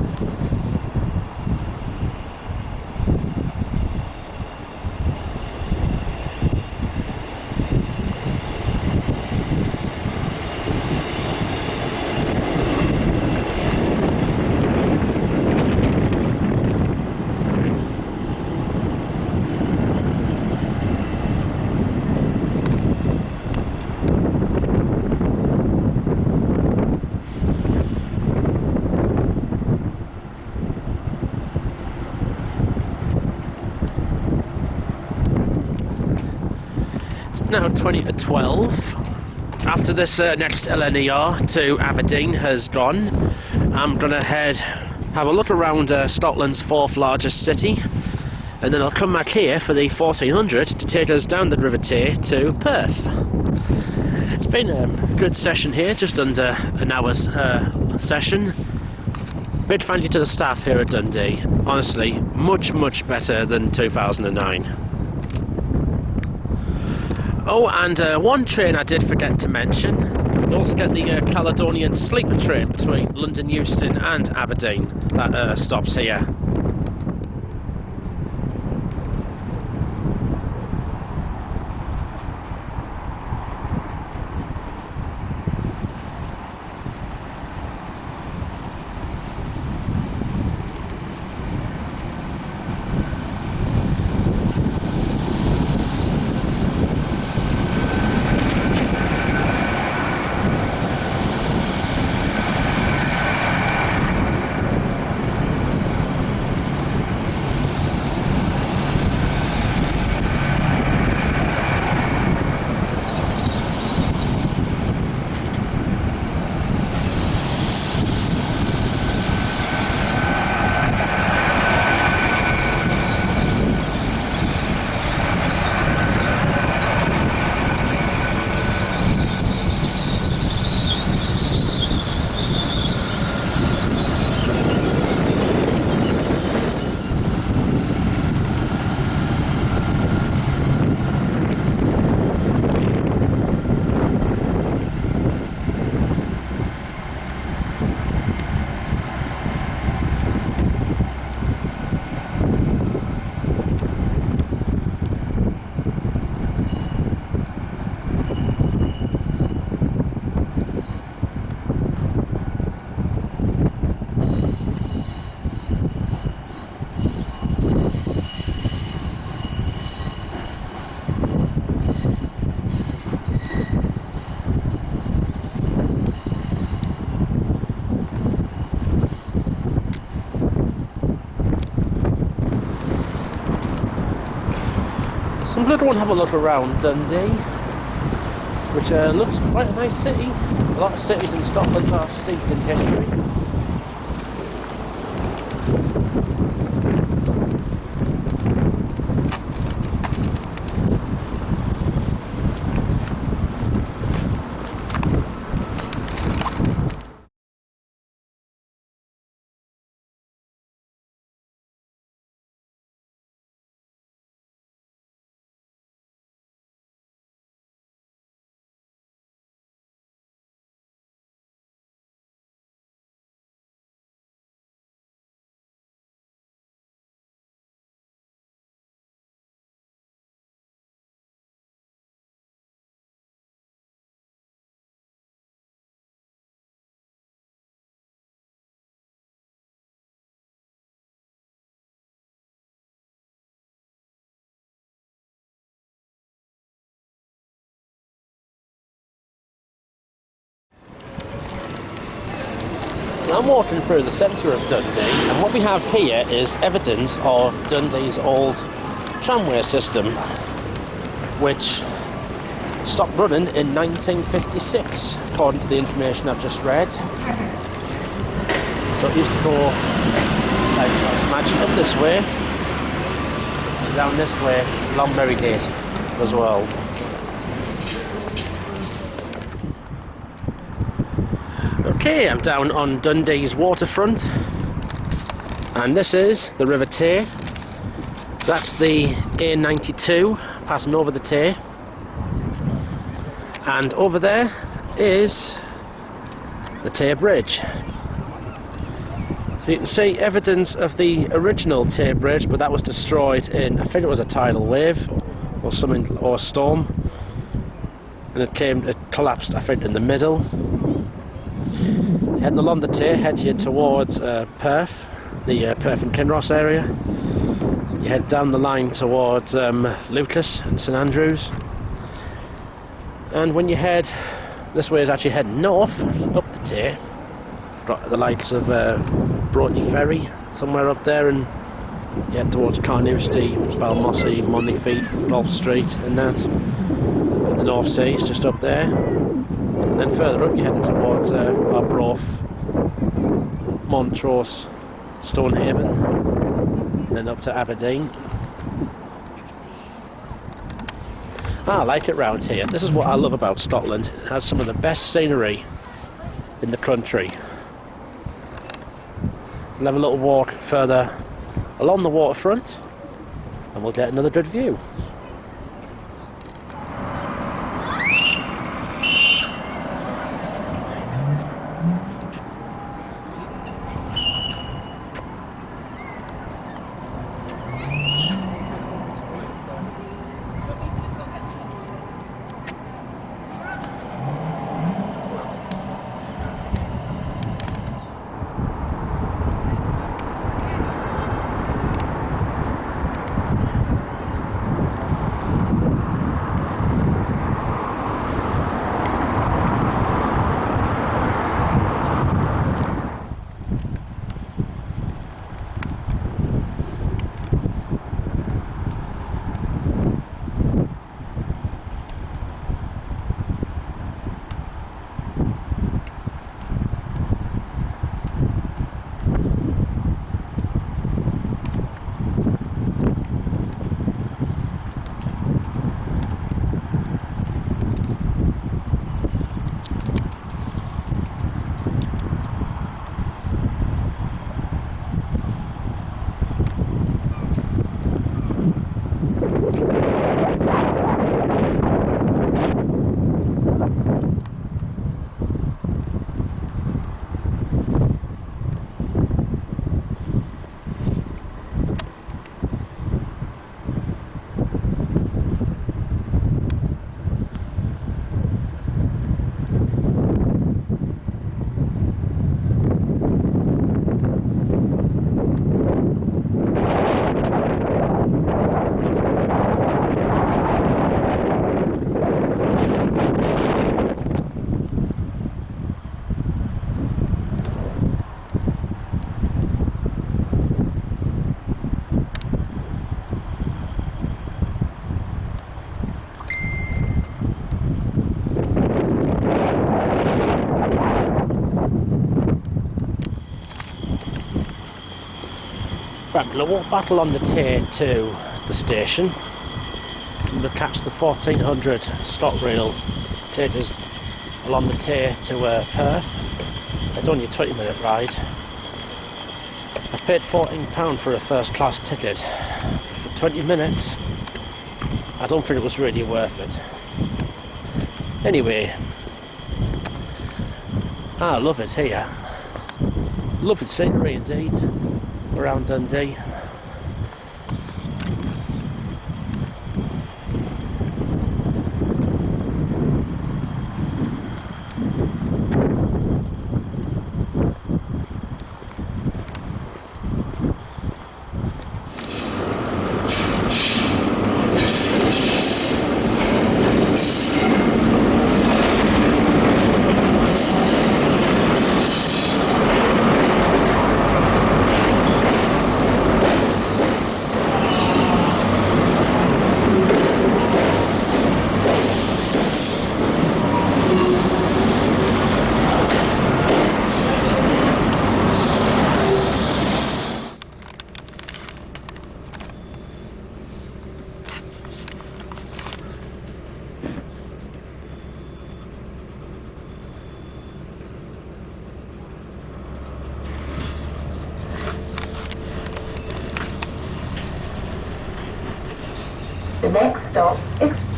Now 20 to 12. After this next LNER to Aberdeen has gone, I'm going to have a look around Scotland's 4th largest city, and then I'll come back here for the 1400 to take us down the River Tay to Perth. It's been a good session here, just under an hour's session. Big thank you to the staff here at Dundee. Honestly, much better than 2009. Oh, and one train I did forget to mention. You also get the Caledonian sleeper train between London Euston and Aberdeen that stops here. So I'm going to go and have a look around Dundee, which looks quite a nice city. A lot of cities in Scotland are steeped in history. I'm walking through the centre of Dundee, and what we have here is evidence of Dundee's old tramway system, which stopped running in 1956, according to the information I've just read. So it used to go, like I was imagining, up this way, and down this way, along Merrygate as well. Okay, I'm down on Dundee's waterfront, and this is the River Tay, That's the A92 passing over the Tay, and over there is the Tay Bridge. So you can see evidence of the original Tay Bridge, but that was destroyed in, I think it was a tidal wave or something, or a storm, and it collapsed, I think, in the middle. Heading along the Tay heads you towards Perth, the Perth and Kinross area. You head down the line towards Lucas and St Andrews, and when you head this way is actually heading north up the Tay. Got the likes of Broughton Ferry somewhere up there, and you head towards Carnoustie, Balmossy, Moneyfeith, Rolfe Street and that. And the North Sea is just up there, and then further up you're heading towards Arbroath, Montrose, Stonehaven, then up to Aberdeen. I like it round here. This is what I love about Scotland. It has some of the best scenery in the country. We'll have a little walk further along the waterfront and we'll get another good view. Right, I'm going to walk back along the Tay to the station. I'm going to catch the 1400 ScotRail to take us along the Tay to Perth. It's only a 20-minute ride. I paid £14 for a first class ticket for 20 minutes. I don't think it was really worth it. Anyway, I love it here. Lovely scenery indeed around Dundee.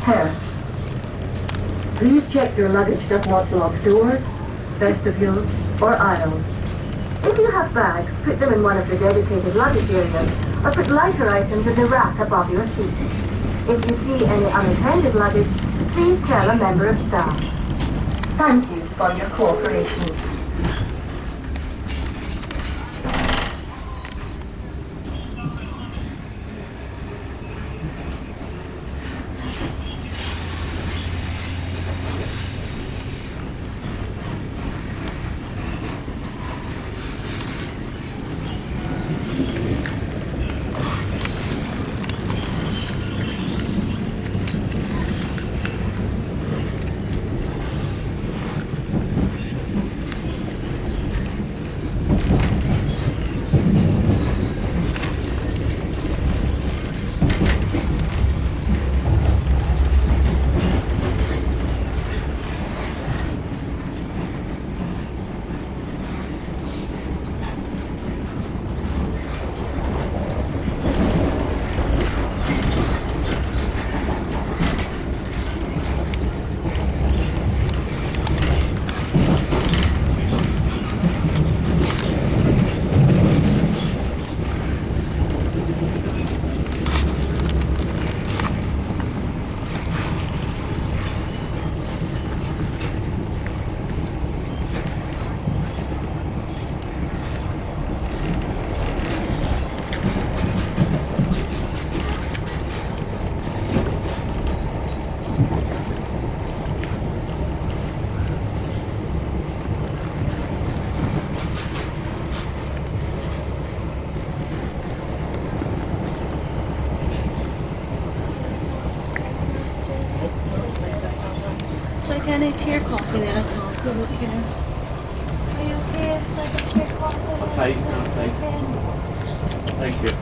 Perth. Please check your luggage does not block doors, vestibules, or aisles. If you have bags, put them in one of the dedicated luggage areas, or put lighter items in the rack above your seat. If you see any unattended luggage, please tell a member of staff. Thank you for your cooperation. Can I take your coffee then I talk? Are you okay? Are you okay if I take your coffee? I'm fine, I'm fine. Thank you.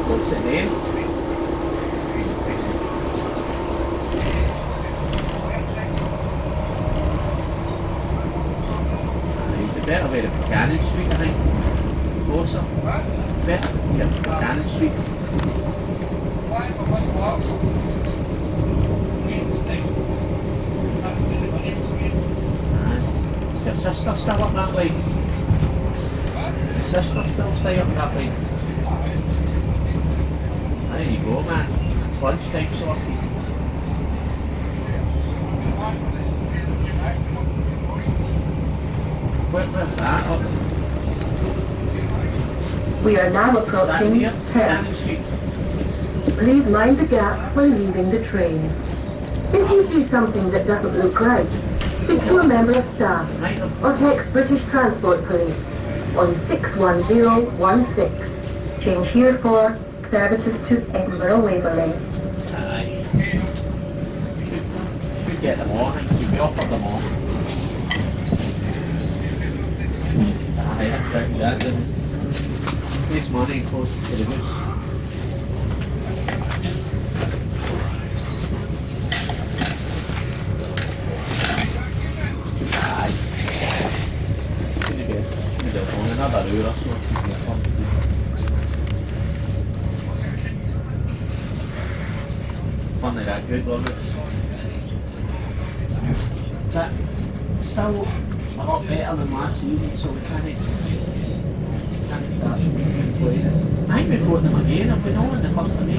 What's the name? The better way to Buchanan Street, I think. Closer. Better to Buchanan Street. Is your sister still up that way? sister still stay up that way? There you go, man. It's lunchtime sorted. Where's that? We are now approaching Perth. Please mind the gap when leaving the train. If you see something that doesn't look right, speak to a member of staff or text British Transport Police on 61016. Change here for services to Edinburgh Waverley. Aye. Should get them all. Should be offered them all. Aye, that's right. That makes money close to the house. Another hour or so. Funny that good, wasn't it? But still a lot better than last season, so we can't start playing it. I think we've got them again, have we not, in the first of May?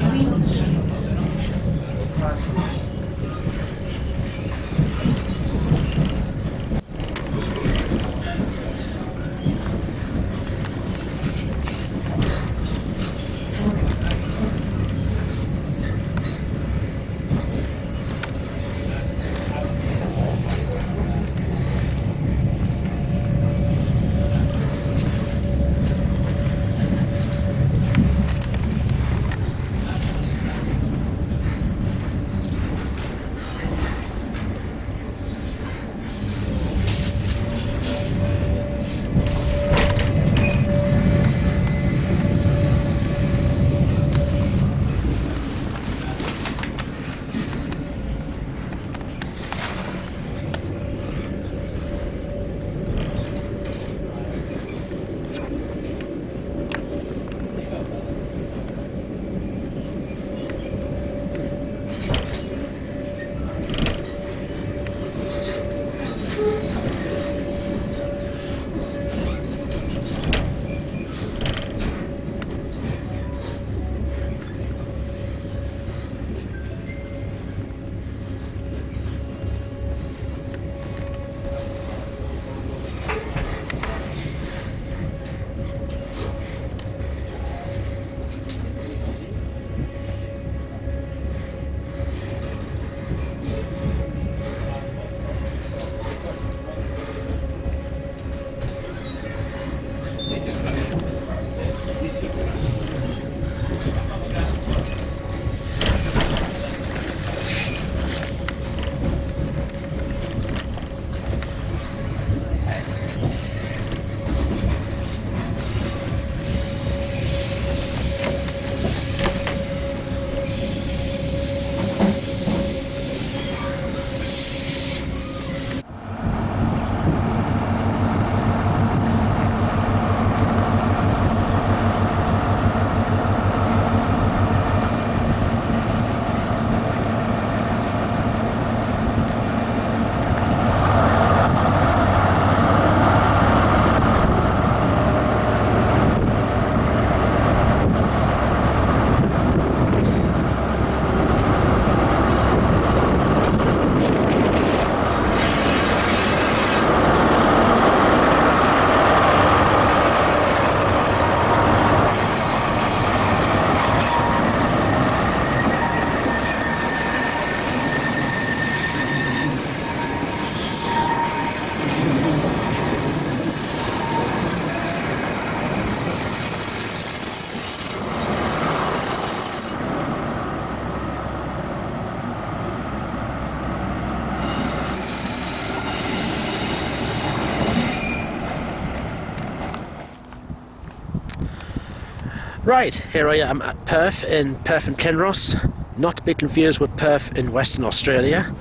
Right, here I am at Perth in Perth and Kinross, not to be confused with Perth in Western Australia.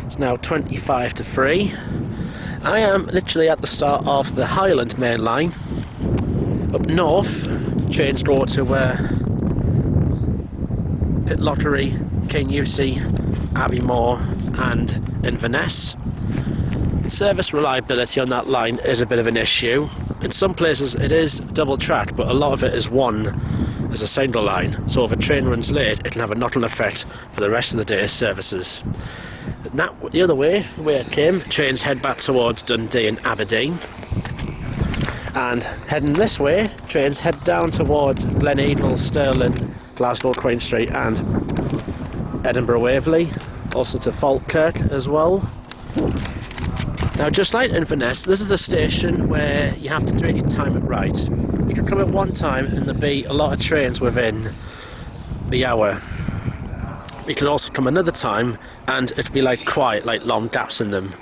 It's now 25 to 3. I am literally at the start of the Highland main line. Up north, changed over to Pitlochry, Kinusey, Aviemore and Inverness. Service reliability on that line is a bit of an issue. in some places it is double track, but a lot of it is one as a single line, so if a train runs late it can have a knock-on effect for the rest of the day's services. Now, the other way, where it came, trains head back towards Dundee and Aberdeen, and heading this way, trains head down towards Gleneagle, Stirling, Glasgow Queen Street and Edinburgh Waverley, also to Falkirk as well. Now, just like Inverness, this is a station where you have to really time it right. You can come at one time and there'll be a lot of trains within the hour. You can also come another time and it'll be like quiet, like long gaps in them.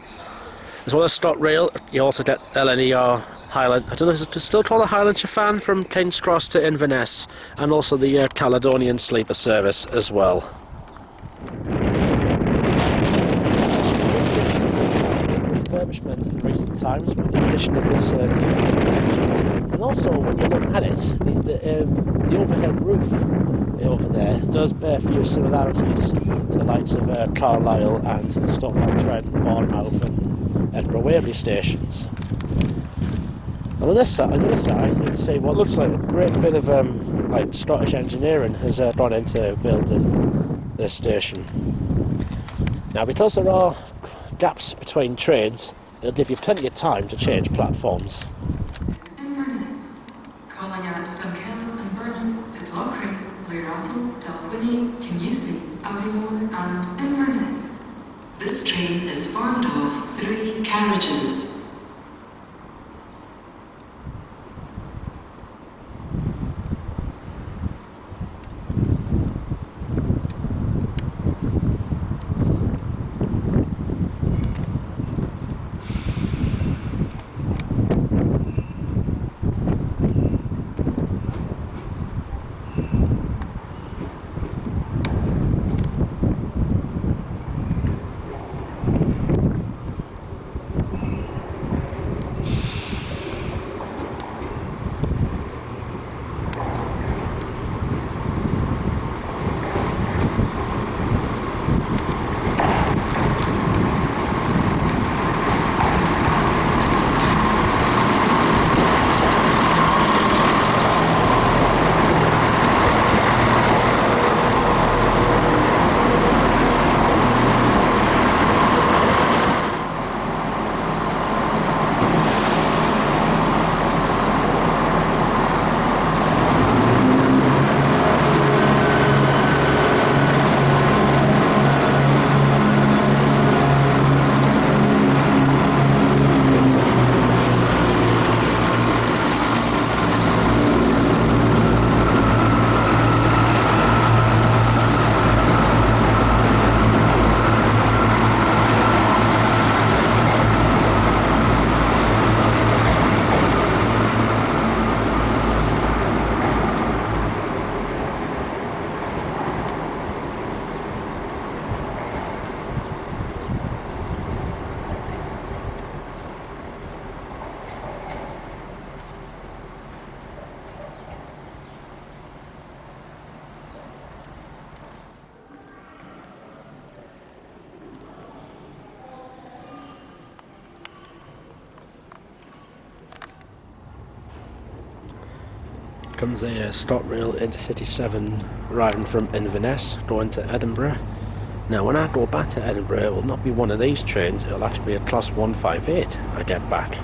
As well as ScotRail, you also get LNER Highland, I don't know if it's still called the Highland Chiffan from King's Cross to Inverness, and also the Caledonian Sleeper service as well. Refurbishment in recent times with the addition of this new footbridge. And also, when you look at it, the overhead roof over there does bear a few similarities to the likes of Carlisle and Stoke-on-Trent, Bournemouth and Edinburgh Waverley stations. And on this side, you can see what looks like a great bit of like Scottish engineering has gone into building this station. Now, because there are gaps between trains, it'll give you plenty of time to change platforms. Inverness, calling at Dunkeld and Burnham, Pitlochry, Blairathel, Dalwhinnie, Commute, Aviemore and Inverness. This train is formed of 3 carriages. Comes a ScotRail Intercity 7 riding from Inverness going to Edinburgh. Now, when I go back to Edinburgh, it will not be one of these trains, it will actually be a Class 158 I get back.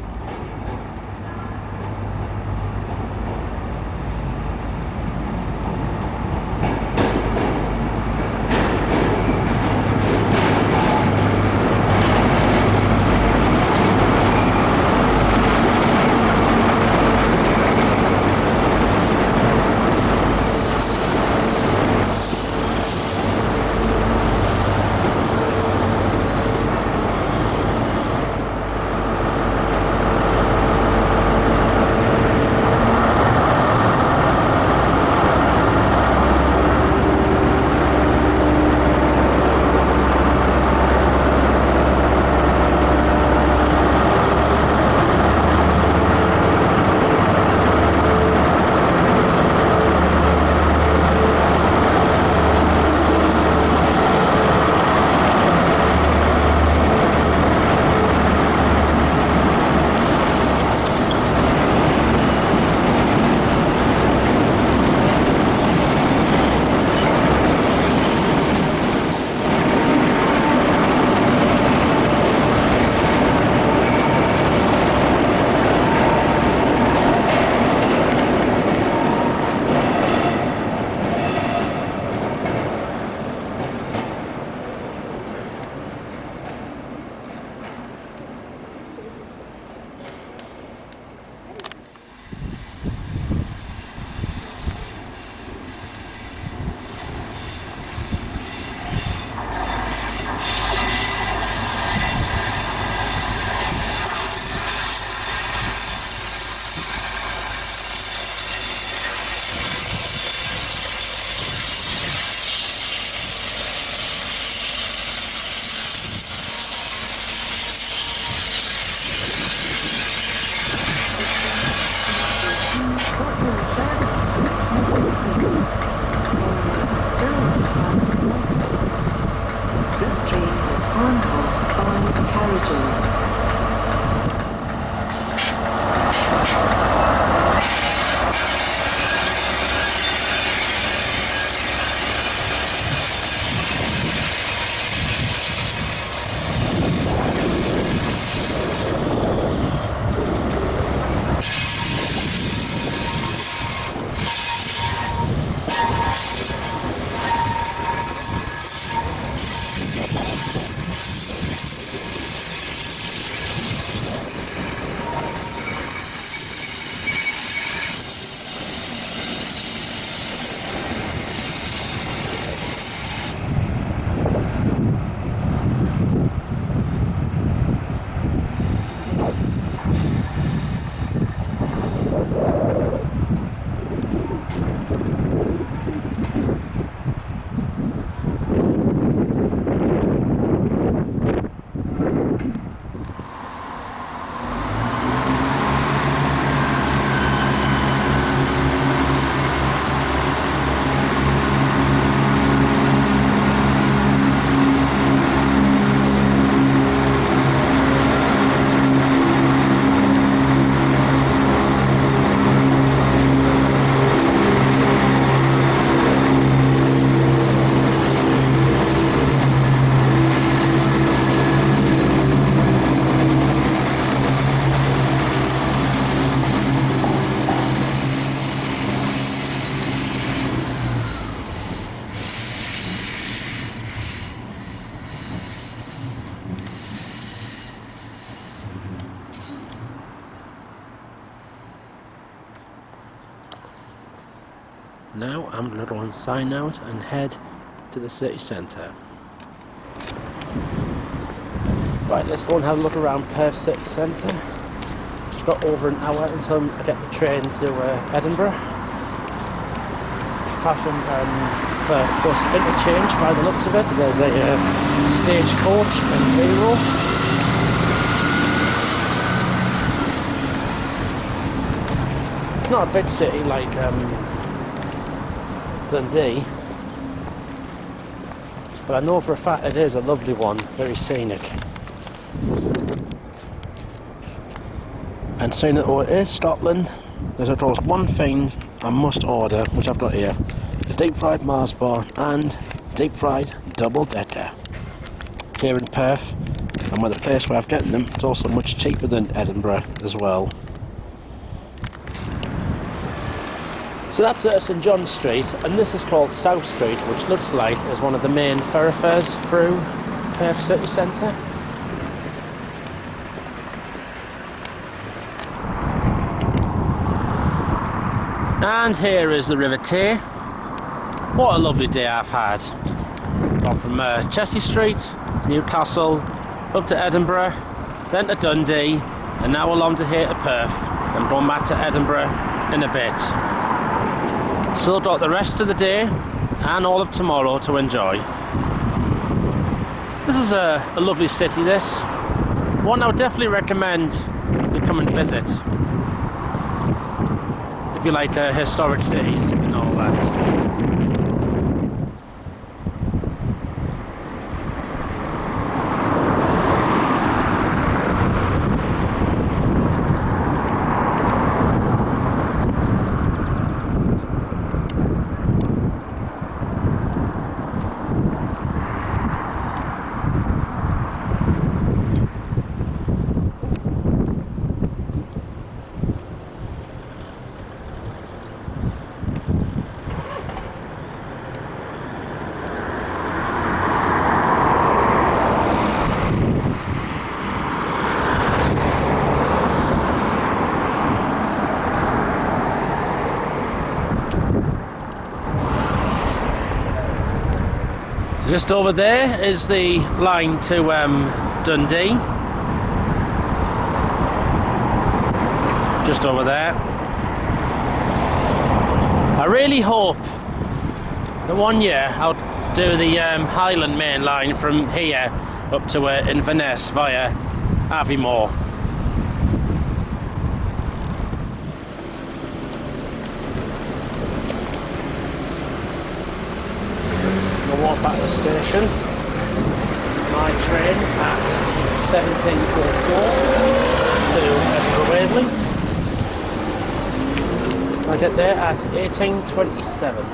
Now I'm going to run sign out and head to the city centre. Right, let's go and have a look around Perth city centre. Just got over an hour until I get the train to Edinburgh. Passing Perth bus interchange by the looks of it. There's a stagecoach and Vero. It's not a big city like Dundee, but I know for a fact it is a lovely one, very scenic. And seeing that it is Scotland, there's of course one thing I must order, which I've got here: the deep fried Mars bar and deep fried double decker. Here in Perth, and with the place where I've getting them, it's also much cheaper than Edinburgh as well. So that's St John Street, and this is called South Street, which looks like is one of the main thoroughfares through Perth city centre. And here is the River Tay. What a lovely day I've had. Gone from Chelsea Street, Newcastle, up to Edinburgh, then to Dundee, and now along to here to Perth, and going back to Edinburgh in a bit. Still got the rest of the day and all of tomorrow to enjoy. This is a lovely city, this. One I would definitely recommend you come and visit. If you like historic cities and all that. Just over there is the line to Dundee. Just over there. I really hope that one year I'll do the Highland Main Line from here up to Inverness via Aviemore. Walk back to the station. My train at 17:04 to Edinburgh Waverley. I get there at 18:27.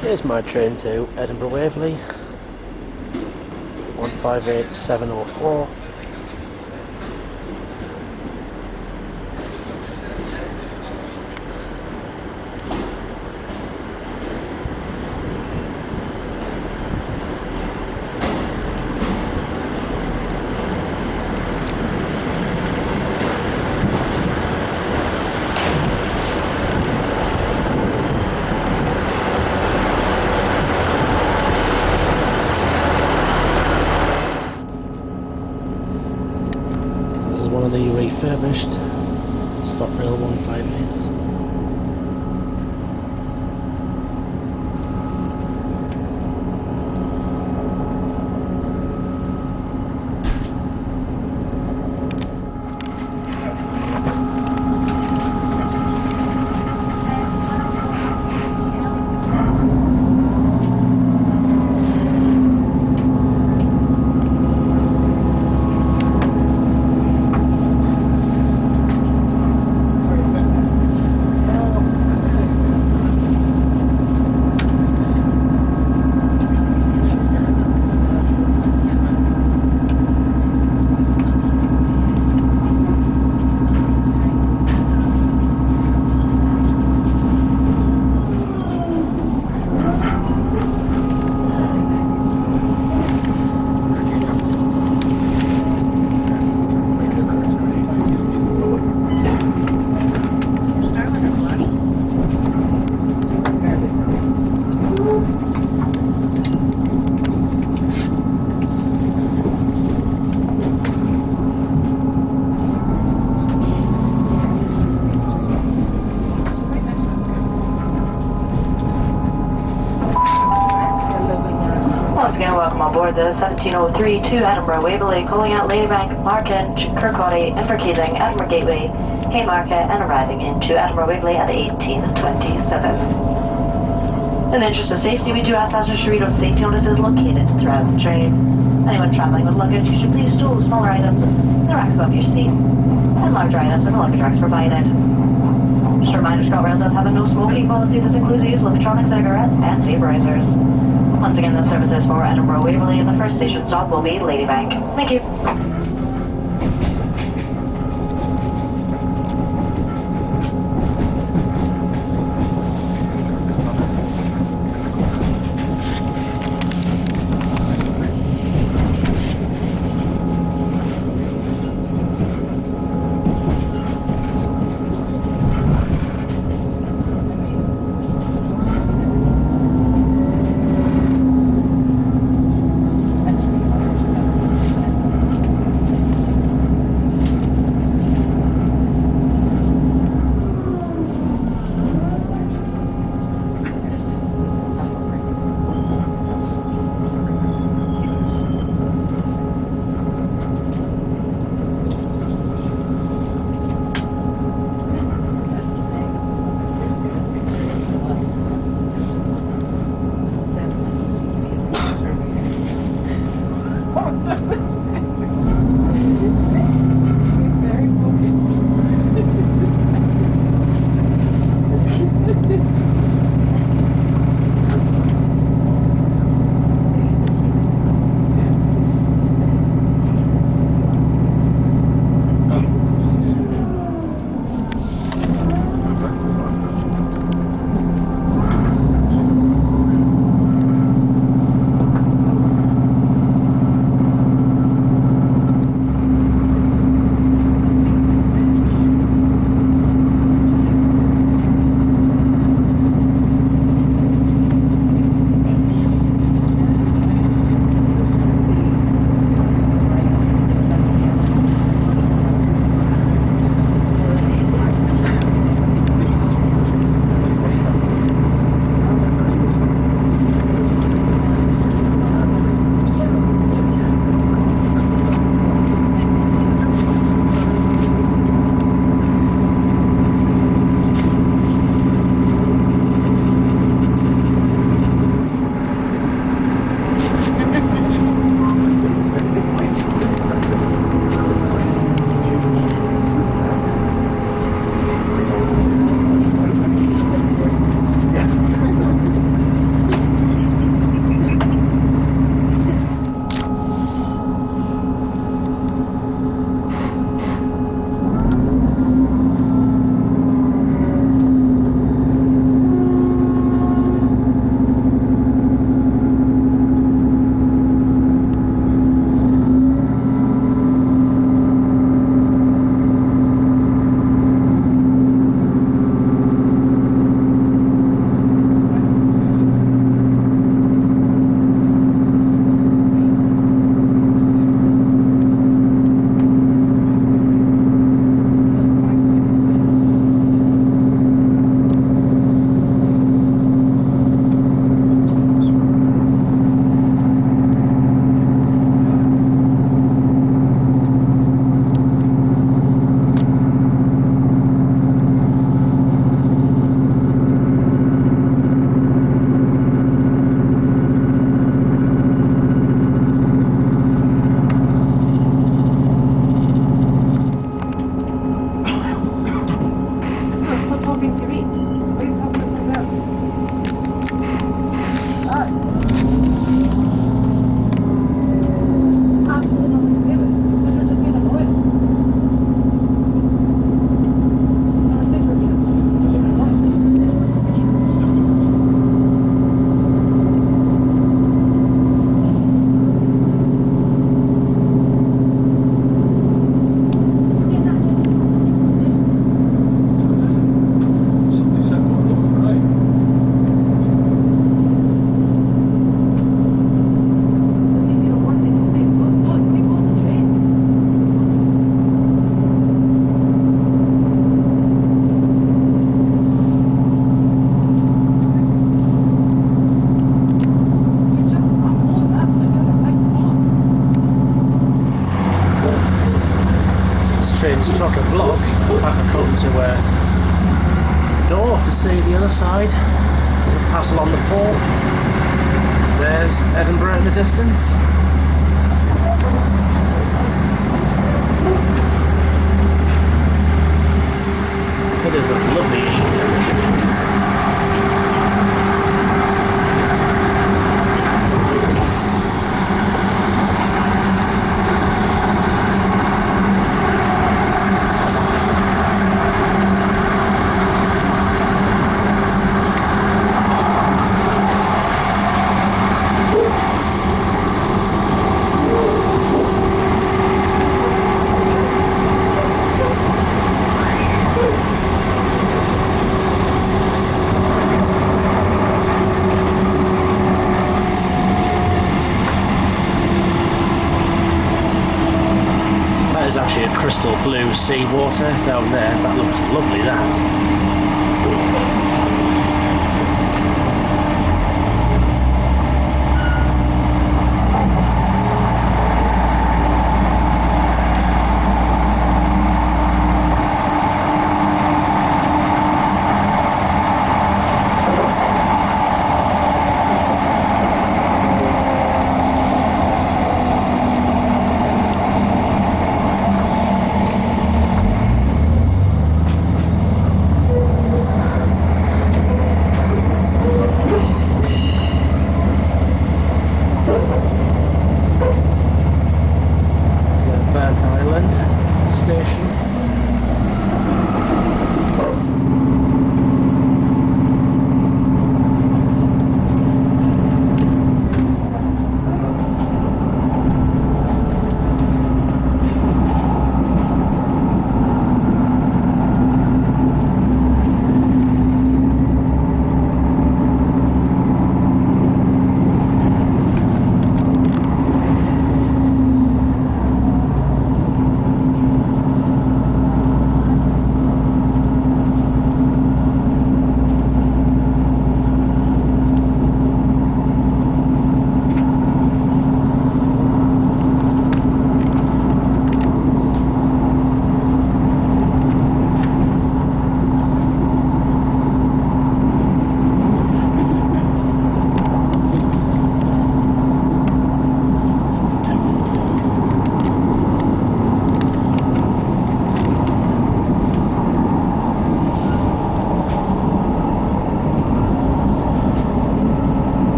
Here's my train to Edinburgh Waverley, 158704. One of the refurbished ScotRail 158s. for the 1703 to Edinburgh Waverley, calling out Ladybank, Markinch, Kirkcaldy, Inverkeithing, Edinburgh Gateway, Haymarket, and arriving into Edinburgh Waverley at 18:27. In the interest of safety, we do ask passengers to read what safety notices located throughout the train. Anyone travelling with luggage, you should please store smaller items in the racks above your seat, and larger items in the luggage racks provided. Just a reminder, ScotRail does have a no smoking policy. This includes the use of electronic cigarettes and vaporizers. Once again, the service is for Edinburgh Waverley, and the first station stop will be Ladybank. Thank you. train's chock-a-block. In fact, I come to a door to see the other side. As I pass along the Forth, there's Edinburgh in the distance. It is a lovely evening. There's actually a crystal blue seawater down there. That looks lovely, that.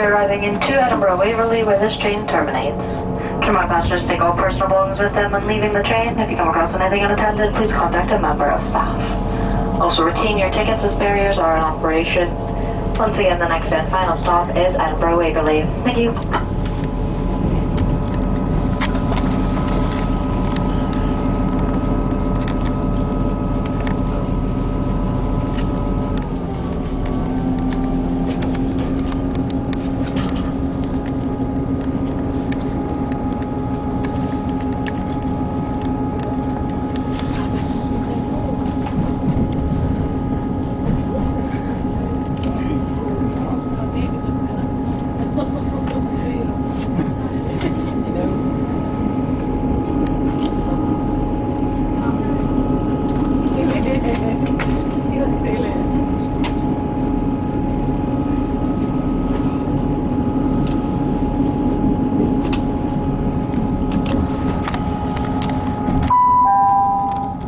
are arriving into Edinburgh Waverley where this train terminates. To remind passengers to take all personal belongings with them when leaving the train. If you come across anything unattended, please contact a member of staff. Also retain your tickets as barriers are in operation. Once again, the next and final stop is Edinburgh Waverley. Thank you.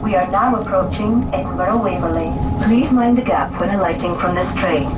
We are now approaching Edinburgh Waverley. Please mind the gap when alighting from this train.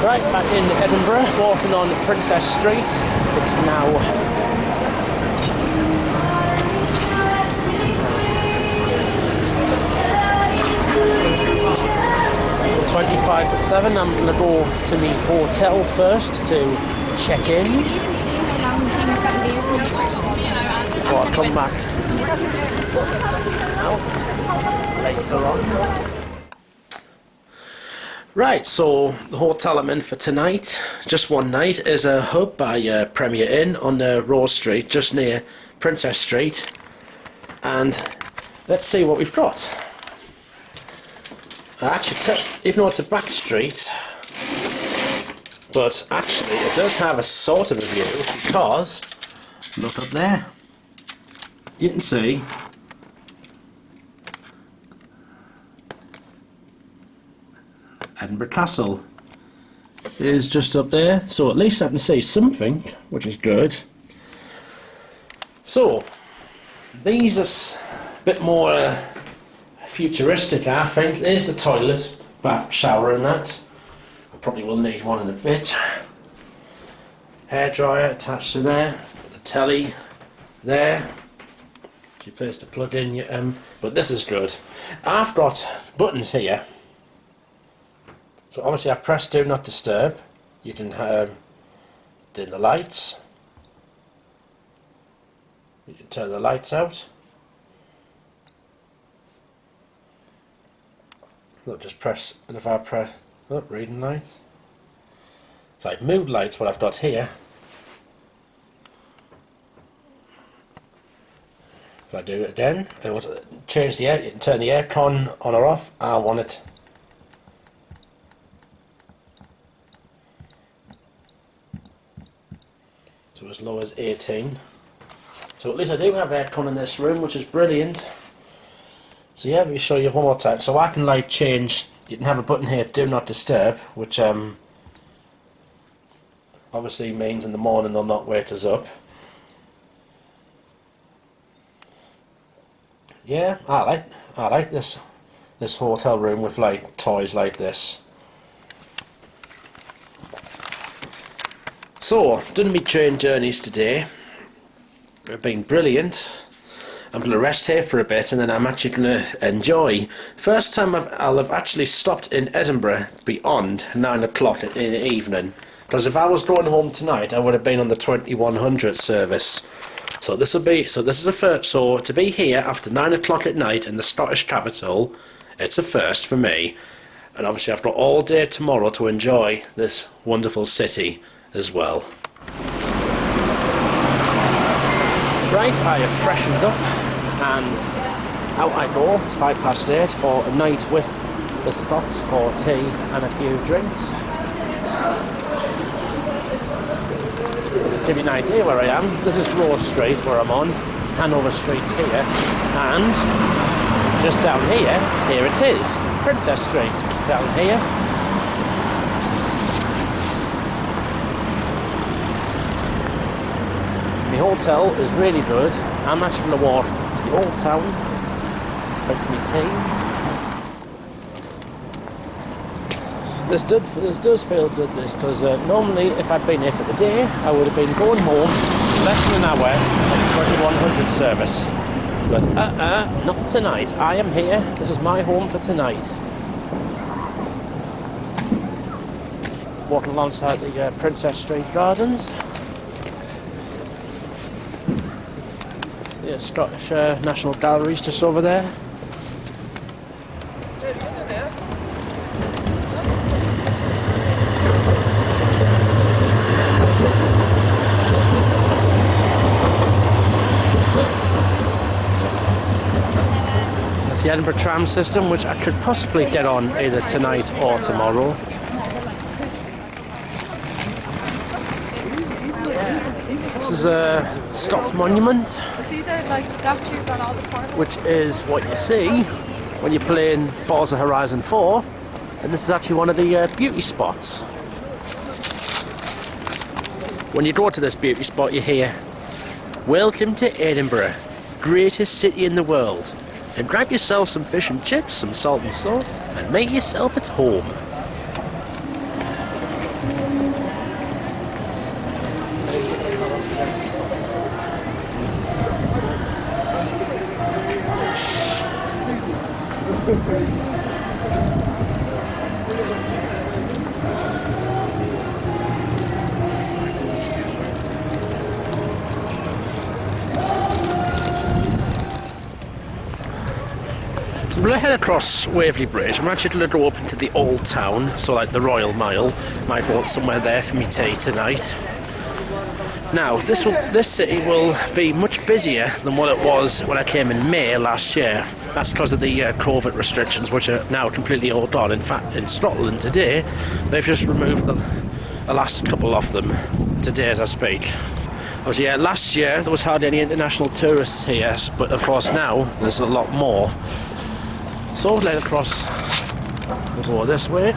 Right, back in Edinburgh, walking on Princess Street. It's now 25 to 7. I'm going to go to the hotel first to check in before I come back out later on. Right, so the hotel I'm in for tonight, just one night, is a hub by Premier Inn on Rose Street, just near Princess Street. And let's see what we've got. Actually, even though it's a back street, but actually it does have a sort of a view, because, look up there, you can see Edinburgh Castle is just up there, so at least I can see something, which is good. So, these are a bit more futuristic, I think. There's the toilet, bath, shower and that. I probably will need one in a bit. Hairdryer attached to there, the telly there. It's your place to plug in your, but this is good. I've got buttons here. So obviously I've pressed do not disturb. You can dim the lights. You can turn the lights out. Look, just press, and if I press, oh, reading lights. It's like mood lights, what I've got here. If I do it again, I want to change the air, you can turn the aircon on or off. I want it. So as low as 18. So at least I do have aircon in this room, which is brilliant. So yeah, let me show you one more time. So I can like change, you can have a button here, do not disturb, which obviously means in the morning they'll not wake us up. Yeah, I like this hotel room with like toys like this. So, done my train journeys today. They've been brilliant. I'm going to rest here for a bit and then I'm actually going to enjoy. First time I'll have actually stopped in Edinburgh beyond 9 o'clock in the evening. Because if I was going home tonight, I would have been on the 2100 service. So this is a first. So to be here after 9 o'clock at night in the Scottish capital, it's a first for me. And obviously I've got all day tomorrow to enjoy this wonderful city as well. Right, I have freshened up and out I go. It's 8:05 for a night with the Stocks for tea and a few drinks. To give you an idea where I am, this is Rose Street where I'm on, Hanover Street's here, and just down here it is, Princess Street, down here. The hotel is really good. I'm actually going to walk to the old town, drink my tea. This does feel good, this, because normally if I'd been here for the day, I would have been going home less than an hour at the 2100 service. But not tonight. I am here. This is my home for tonight. Walking alongside the Princess Street Gardens. The Scottish National Gallery's just over there. That's the Edinburgh tram system, which I could possibly get on either tonight or tomorrow. This is a Scots monument, See the statues on all the corners? which is what you see when you're playing Forza Horizon 4, and this is actually one of the beauty spots. When you go to this beauty spot, you hear, "Welcome to Edinburgh, greatest city in the world, and grab yourself some fish and chips, some salt and sauce, and make yourself at home." So when I head across Waverley Bridge, I'm actually going to go up into the old town, so like the Royal Mile. Might want somewhere there for me tea tonight. Now, this city will be much busier than what it was when I came in May last year. That's because of the COVID restrictions, which are now completely all gone. In fact, in Scotland today, they've just removed the last couple of them today as I speak. Obviously, last year there was hardly any international tourists here, but of course now there's a lot more. So we'll head across, we'll go this way.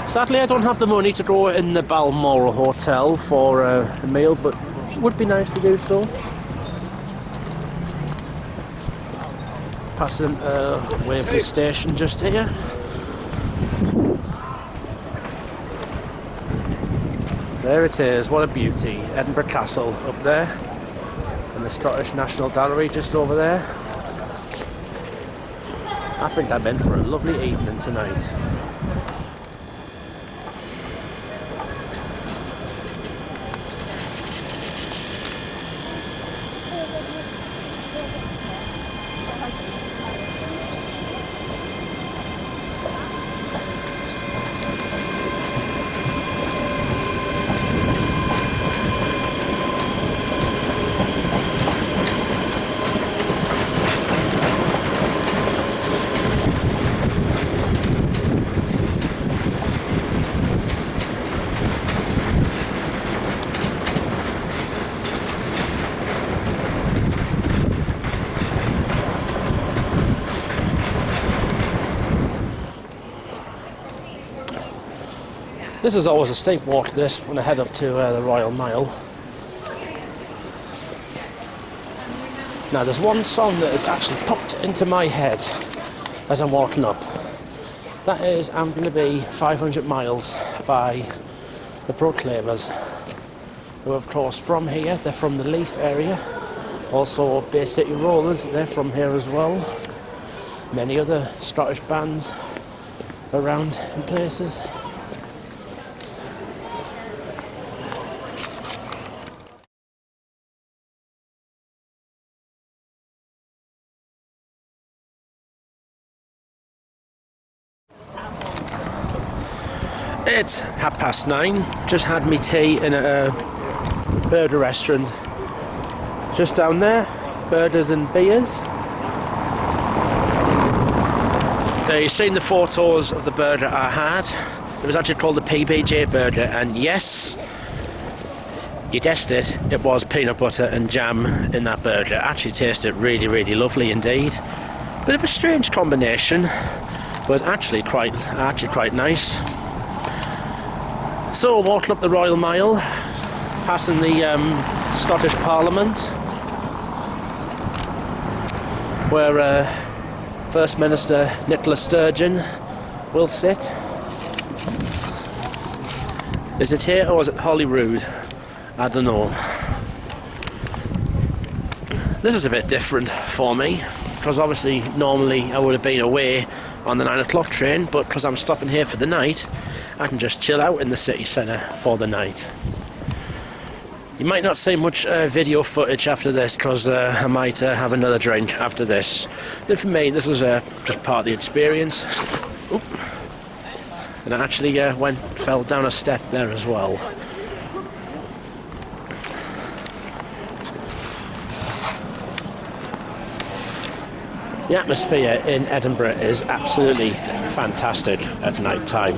Sadly, I don't have the money to go in the Balmoral Hotel for a meal, but it would be nice to do so. Passing Waverley Station just here. There it is, what a beauty. Edinburgh Castle up there, and the Scottish National Gallery just over there. I think I'm in for a lovely evening tonight. This is always a steep walk, this, when I head up to the Royal Mile. Now, there's one song that has actually popped into my head as I'm walking up. That is, I'm going to be 500 miles by the Proclaimers, who of course from here, they're from the Leaf area. Also Bay City Rollers, they're from here as well. Many other Scottish bands around in places. It's 9:30. Just had me tea in a burger restaurant just down there. Burgers and beers. You've seen the photos of the burger I had. It was actually called the PBJ burger, and yes, you guessed it, it was peanut butter and jam in that burger. It actually tasted really, really lovely indeed. Bit of a strange combination, but actually quite nice. So walking up the Royal Mile, passing the Scottish Parliament, where First Minister Nicola Sturgeon will sit. Is it here or is it Holyrood? I don't know. This is a bit different for me, because obviously normally I would have been away on the 9 o'clock train, but because I'm stopping here for the night, I can just chill out in the city centre for the night. You might not see much video footage after this, because I might have another drink after this. But for me, this is just part of the experience. Oop. And I actually fell down a step there as well. The atmosphere in Edinburgh is absolutely fantastic at night time.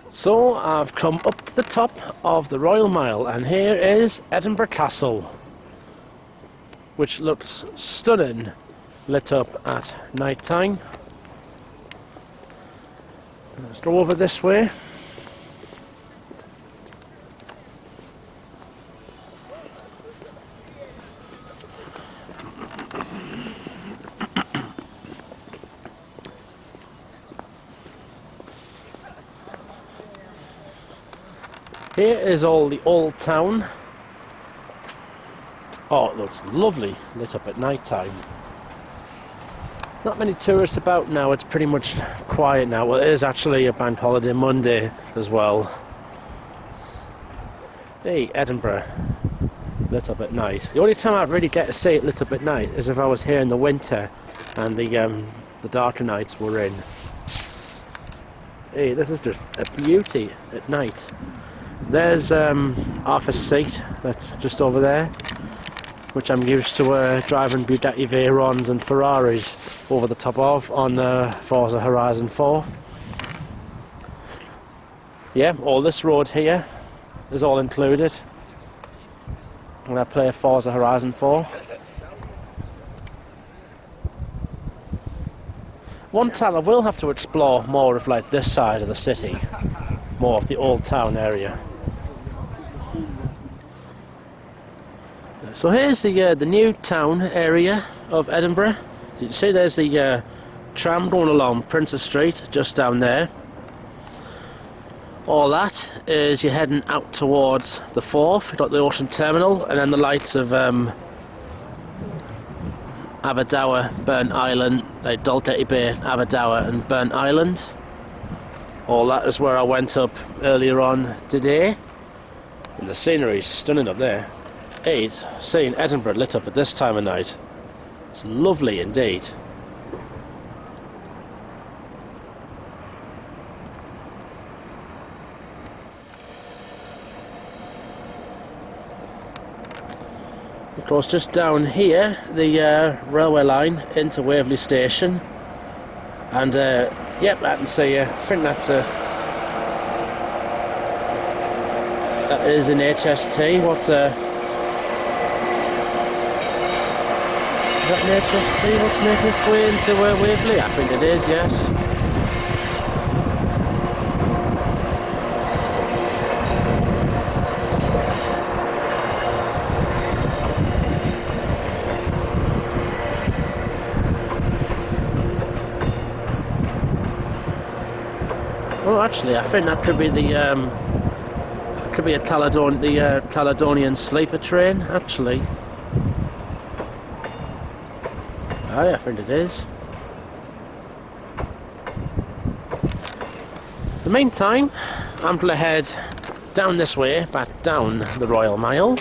So I've come up to the top of the Royal Mile, and here is Edinburgh Castle, which looks stunning lit up at night time. Let's go over this way. Here is all the old town. Oh, it looks lovely lit up at night time. Not many tourists about now, it's pretty much quiet now. Well, it is actually a bank holiday Monday as well. Hey, Edinburgh lit up at night. The only time I'd really get to see it lit up at night is if I was here in the winter and the darker nights were in. Hey, this is just a beauty at night. There's Arthur's seat, that's just over there, which I'm used to driving Bugatti Veyrons and Ferraris over the top of on Forza Horizon 4. Yeah, all this road here is all included when I play Forza Horizon 4. One time I will have to explore more of like this side of the city, more of the old town area. So here's the new town area of Edinburgh. You can see there's the tram going along Princess Street just down there. All that is you're heading out towards the Forth. You've got the Ocean Terminal and then the lights of Aberdour, Burnt Island, like Dalgety Bay, Aberdour and Burnt Island. All that is where I went up earlier on today. And the scenery is stunning up there. Seeing Edinburgh lit up at this time of night. It's lovely indeed. Of course, just down here, the railway line into Waverley Station. And, yep, I can see, I think that is an HST. What's Is that an HS3 that's making its way into Waverley? I think it is, yes. Oh, actually, I think that could be the could be a Caledonian sleeper train. Actually, aye, I think it is. In the meantime, I'm going to head down this way, back down the Royal Mile.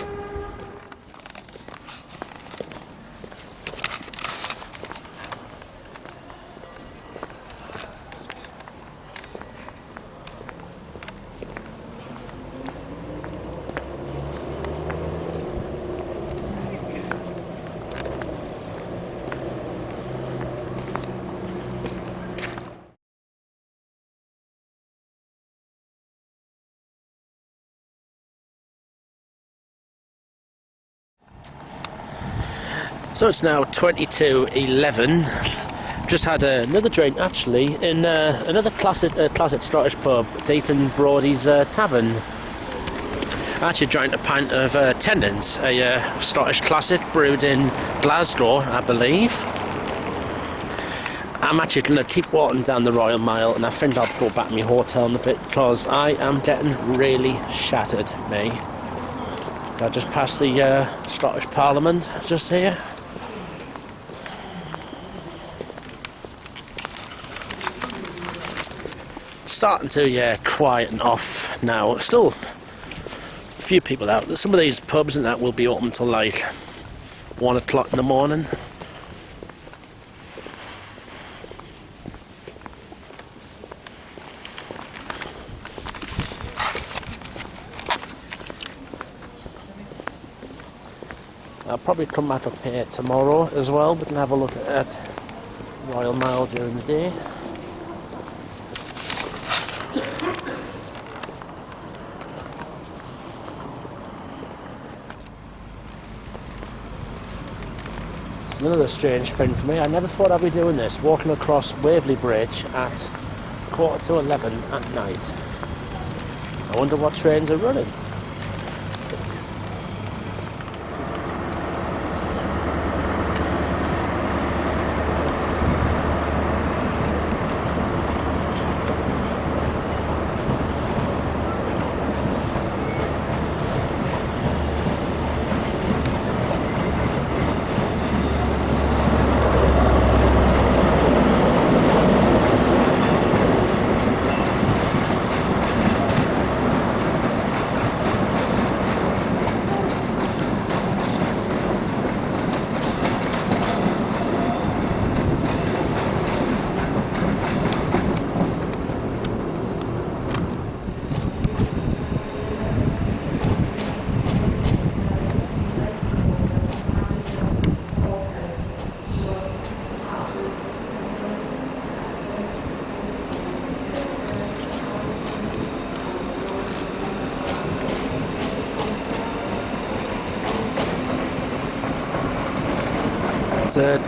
So it's now 22:11. Just had another drink actually in another classic Scottish pub deep in Brody's Tavern. I actually drank a pint of Tennant's, a Scottish classic brewed in Glasgow, I believe. I'm actually going to keep walking down the Royal Mile, and I think I'll go back to my hotel in a bit because I am getting really shattered, me. I just passed the Scottish Parliament just here. Starting to quieten off now. Still a few people out. Some of these pubs and that will be open till like 1 o'clock in the morning. I'll probably come back up here tomorrow as well. We can have a look at Royal Mile during the day. It's another strange thing for me. I never thought I'd be doing this, walking across Waverley Bridge at 11:15 at night. I wonder what trains are running.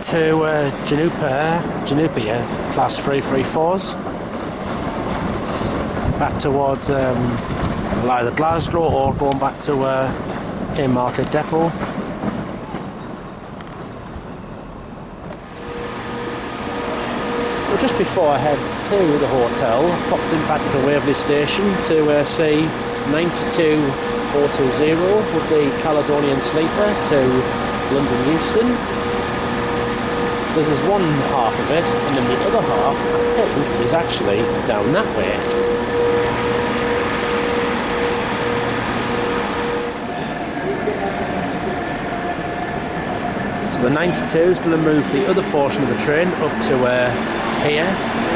Two Janupia class 334s back towards either Glasgow or going back to Haymarket Depot. Well, just before I head to the hotel, I popped in back to Waverley Station to see 92020 with the Caledonian sleeper to London Euston. This is one half of it, and then the other half, I think, is actually down that way. So the 92 is going to move the other portion of the train up to here.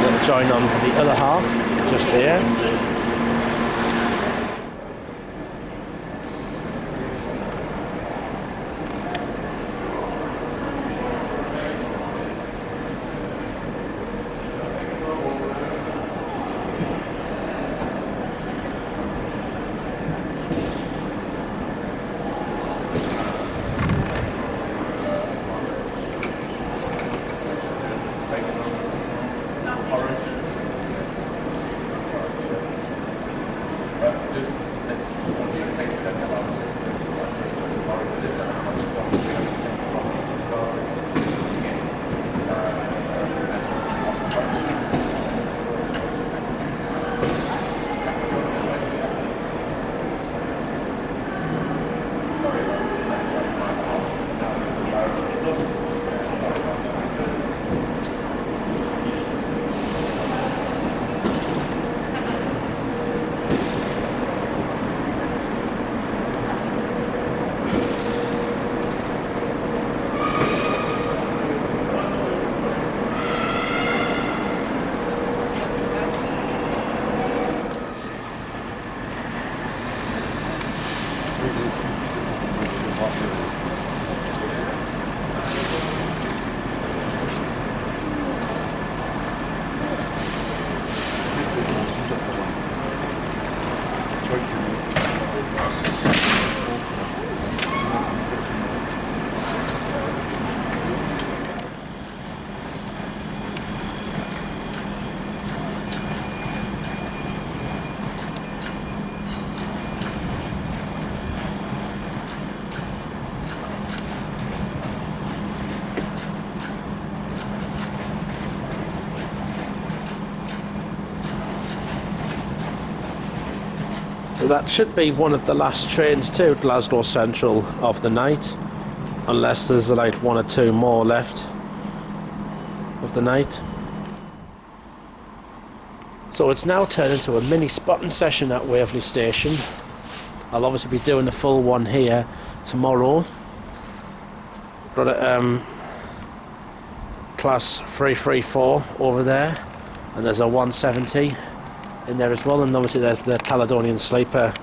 It'll join on to the other half, just here. So that should be one of the last trains to Glasgow Central of the night, unless there's like one or two more left of the night. So it's now turned into a mini spotting session at Waverley Station. I'll obviously be doing a full one here tomorrow. Got a class 334 over there, and there's a 170 in there as well, and obviously there's the Caledonian Sleeper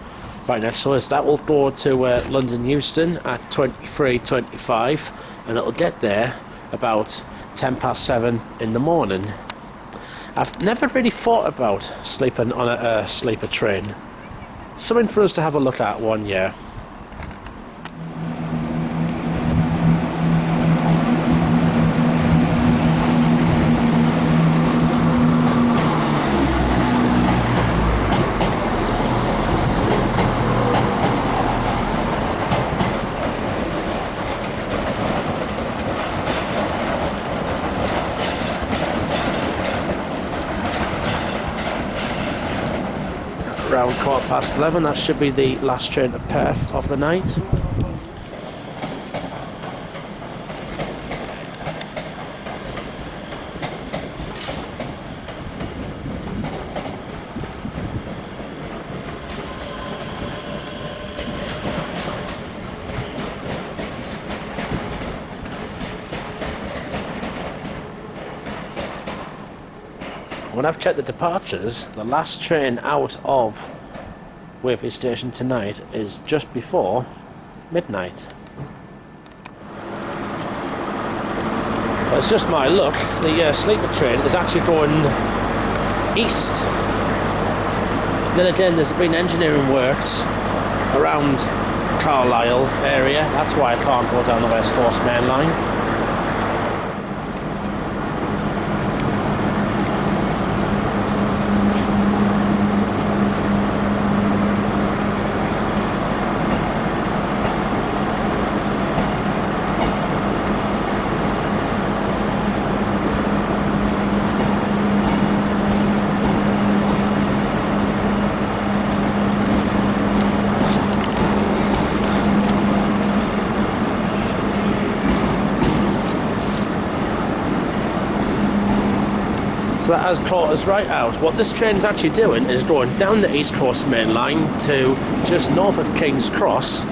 right next to us. That will go to London Euston at 23:25, and it'll get there about 7:10 in the morning. I've never really thought about sleeping on a sleeper train. Something for us to have a look at one year. Around 11:15, that should be the last train to Perth of the night. When I've checked the departures, the last train out of Waverley Station tonight is just before midnight. Well, it's just my luck. The sleeper train is actually going east. Then again, there's been engineering works around Carlisle area. That's why I can't go down the West Coast Main Line. So that has caught us right out. What this train's actually doing is going down the East Coast Main Line to just north of King's Cross.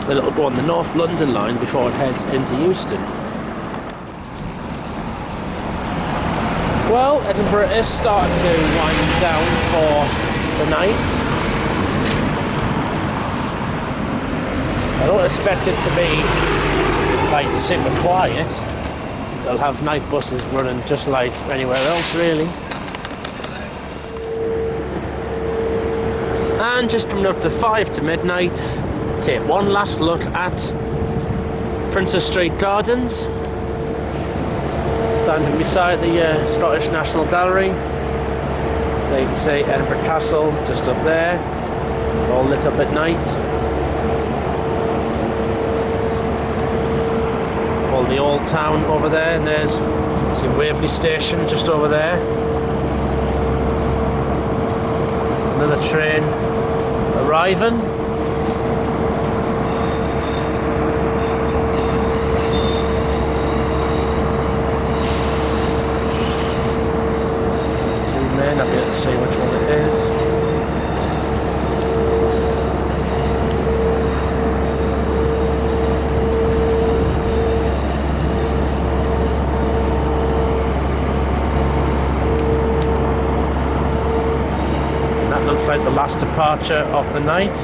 Then it'll go on the North London line before it heads into Euston. Well, Edinburgh is starting to wind down for the night. I don't expect it to be like super quiet. They'll have night buses running just like anywhere else, really. And just coming up to 5 to midnight, take one last look at Princess Street Gardens. Standing beside the Scottish National Gallery. There you can see Edinburgh Castle just up there. It's all lit up at night. The old town over there, and there's Waverley Station just over there. Another train arriving. Zoom in, I'll be able to see which one it is. Looks like the last departure of the night.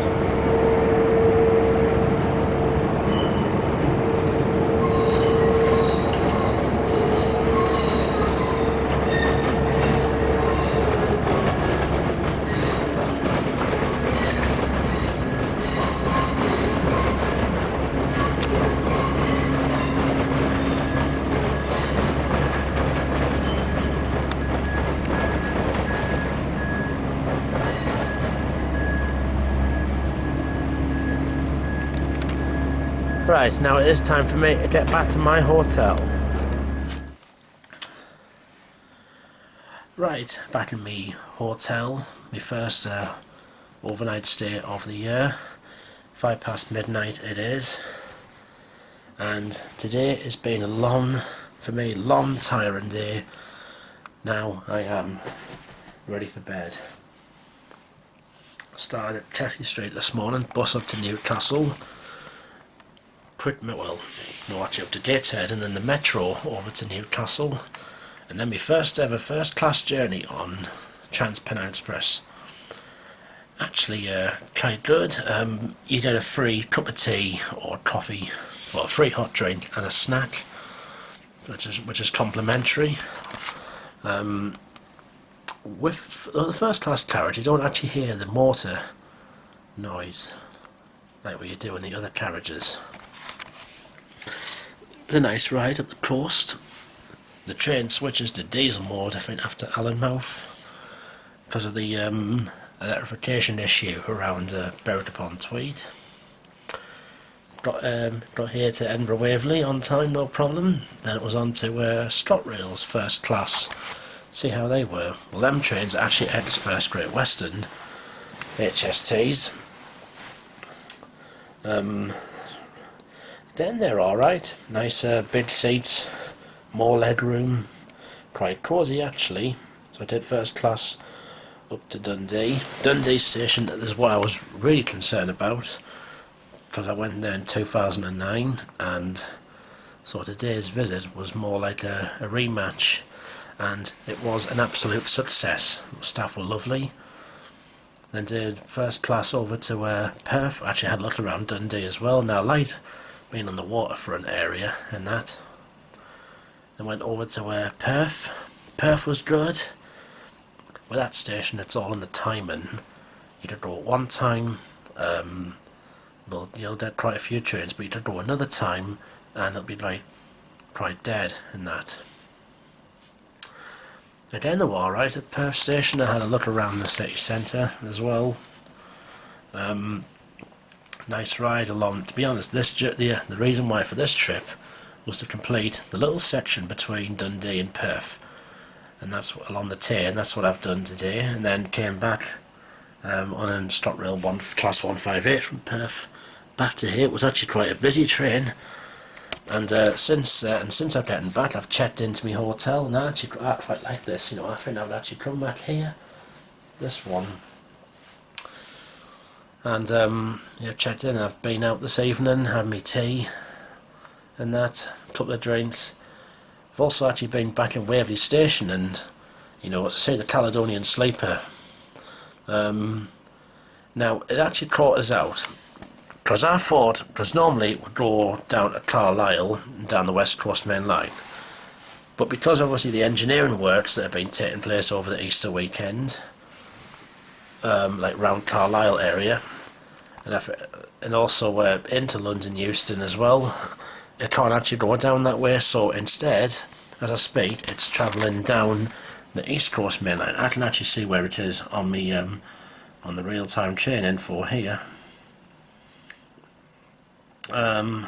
Right, now it is time for me to get back to my hotel. Right, back in me hotel. My first overnight stay of the year. 5 past midnight it is, and today has been a long, for me, long tiring day. Now I am ready for bed. Started at Chelsea Street this morning, bus up to Newcastle, actually up to Gateshead, and then the metro over to Newcastle, and then my first ever first class journey on Trans-Pennine Express. Actually quite good. You get a free cup of tea or coffee, or a free hot drink and a snack, which is complimentary. With the first class carriage, you don't actually hear the motor noise like what you do in the other carriages. It's a nice ride up the coast. The train switches to diesel mode, I think, after Allenmouth because of the electrification issue around Berwick upon Tweed. Got here to Edinburgh Waverley on time, no problem. Then it was on to ScotRail's first class. See how they were. Well, them trains are actually ex-First Great Western HSTs. Then they're alright. Nice big seats, more leg room, quite cosy actually. So I did first class up to Dundee. Dundee station is what I was really concerned about, because I went there in 2009, and so today's visit was more like a rematch, and it was an absolute success. Staff were lovely. Then did first class over to Perth. Actually had a look around Dundee as well. Now light being on the waterfront area and that. Then went over to Perth. Perth was good. With that station, it's all in the timing. You could go at one time, you'll get quite a few trains, but you could go another time and it'll be like quite dead in that. Again, they were alright at Perth station. I had a look around the city centre as well. Nice ride along. To be honest, the reason why for this trip was to complete the little section between Dundee and Perth, and that's along the Tay, and that's what I've done today. And then came back on a ScotRail class 158 from Perth back to here. It was actually quite a busy train, and since I've gotten back, I've checked into my hotel, and I quite like this. You know, I think I would actually come back here, this one. And yeah, checked in. I've been out this evening, had me tea and that, a couple of drinks. I've also actually been back in Waverley Station, and you know, as I say, the Caledonian Sleeper. Now it actually caught us out, because normally it would go down to Carlisle and down the West Coast Main Line, but because obviously the engineering works that have been taking place over the Easter weekend, like round Carlisle area, and also into London Euston as well, it can't actually go down that way. So instead, as I speak, it's travelling down the East Coast Main Line. I can actually see where it is on me on the real-time train info here. Right,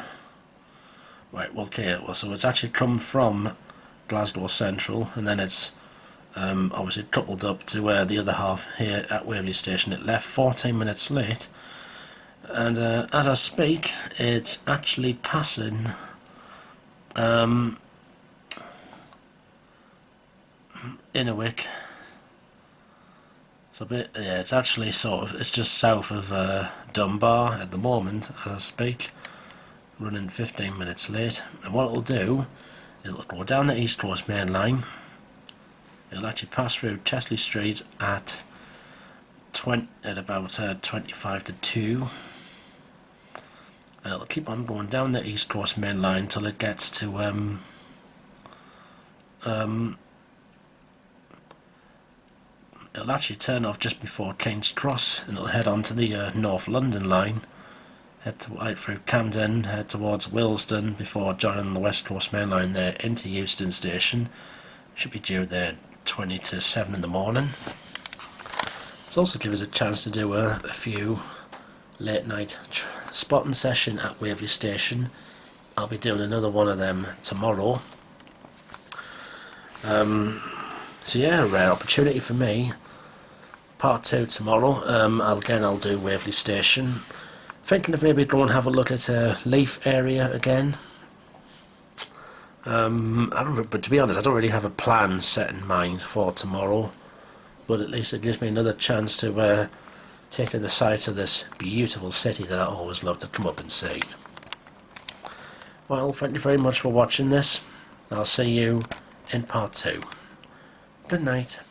okay, well, so it's actually come from Glasgow Central, and then it's obviously coupled up to the other half here at Waverley Station. It left 14 minutes late, and as I speak, it's actually passing Innerwick. So it's actually it's just south of Dunbar at the moment as I speak, running 15 minutes late. And what it'll do, it'll go down the East Coast Main Line. It'll actually pass through Chesley Street at about 25 to 2, and it'll keep on going down the East Coast Main Line till it gets to it'll actually turn off just before King's Cross, and it'll head on to the North London line, head right through Camden, head towards Willesden before joining the West Coast Main Line there into Euston Station. Should be due there 20 to 7 in the morning. It's also give us a chance to do a few late night spotting session at Waverley Station. I'll be doing another one of them tomorrow. So yeah, a rare opportunity for me. part 2 tomorrow. I'll do Waverley Station. Thinking of maybe go and have a look at Leith area again. But to be honest, I don't really have a plan set in mind for tomorrow. But at least it gives me another chance to take in the sights of this beautiful city that I always love to come up and see. Well, thank you very much for watching this. I'll see you in part 2. Good night.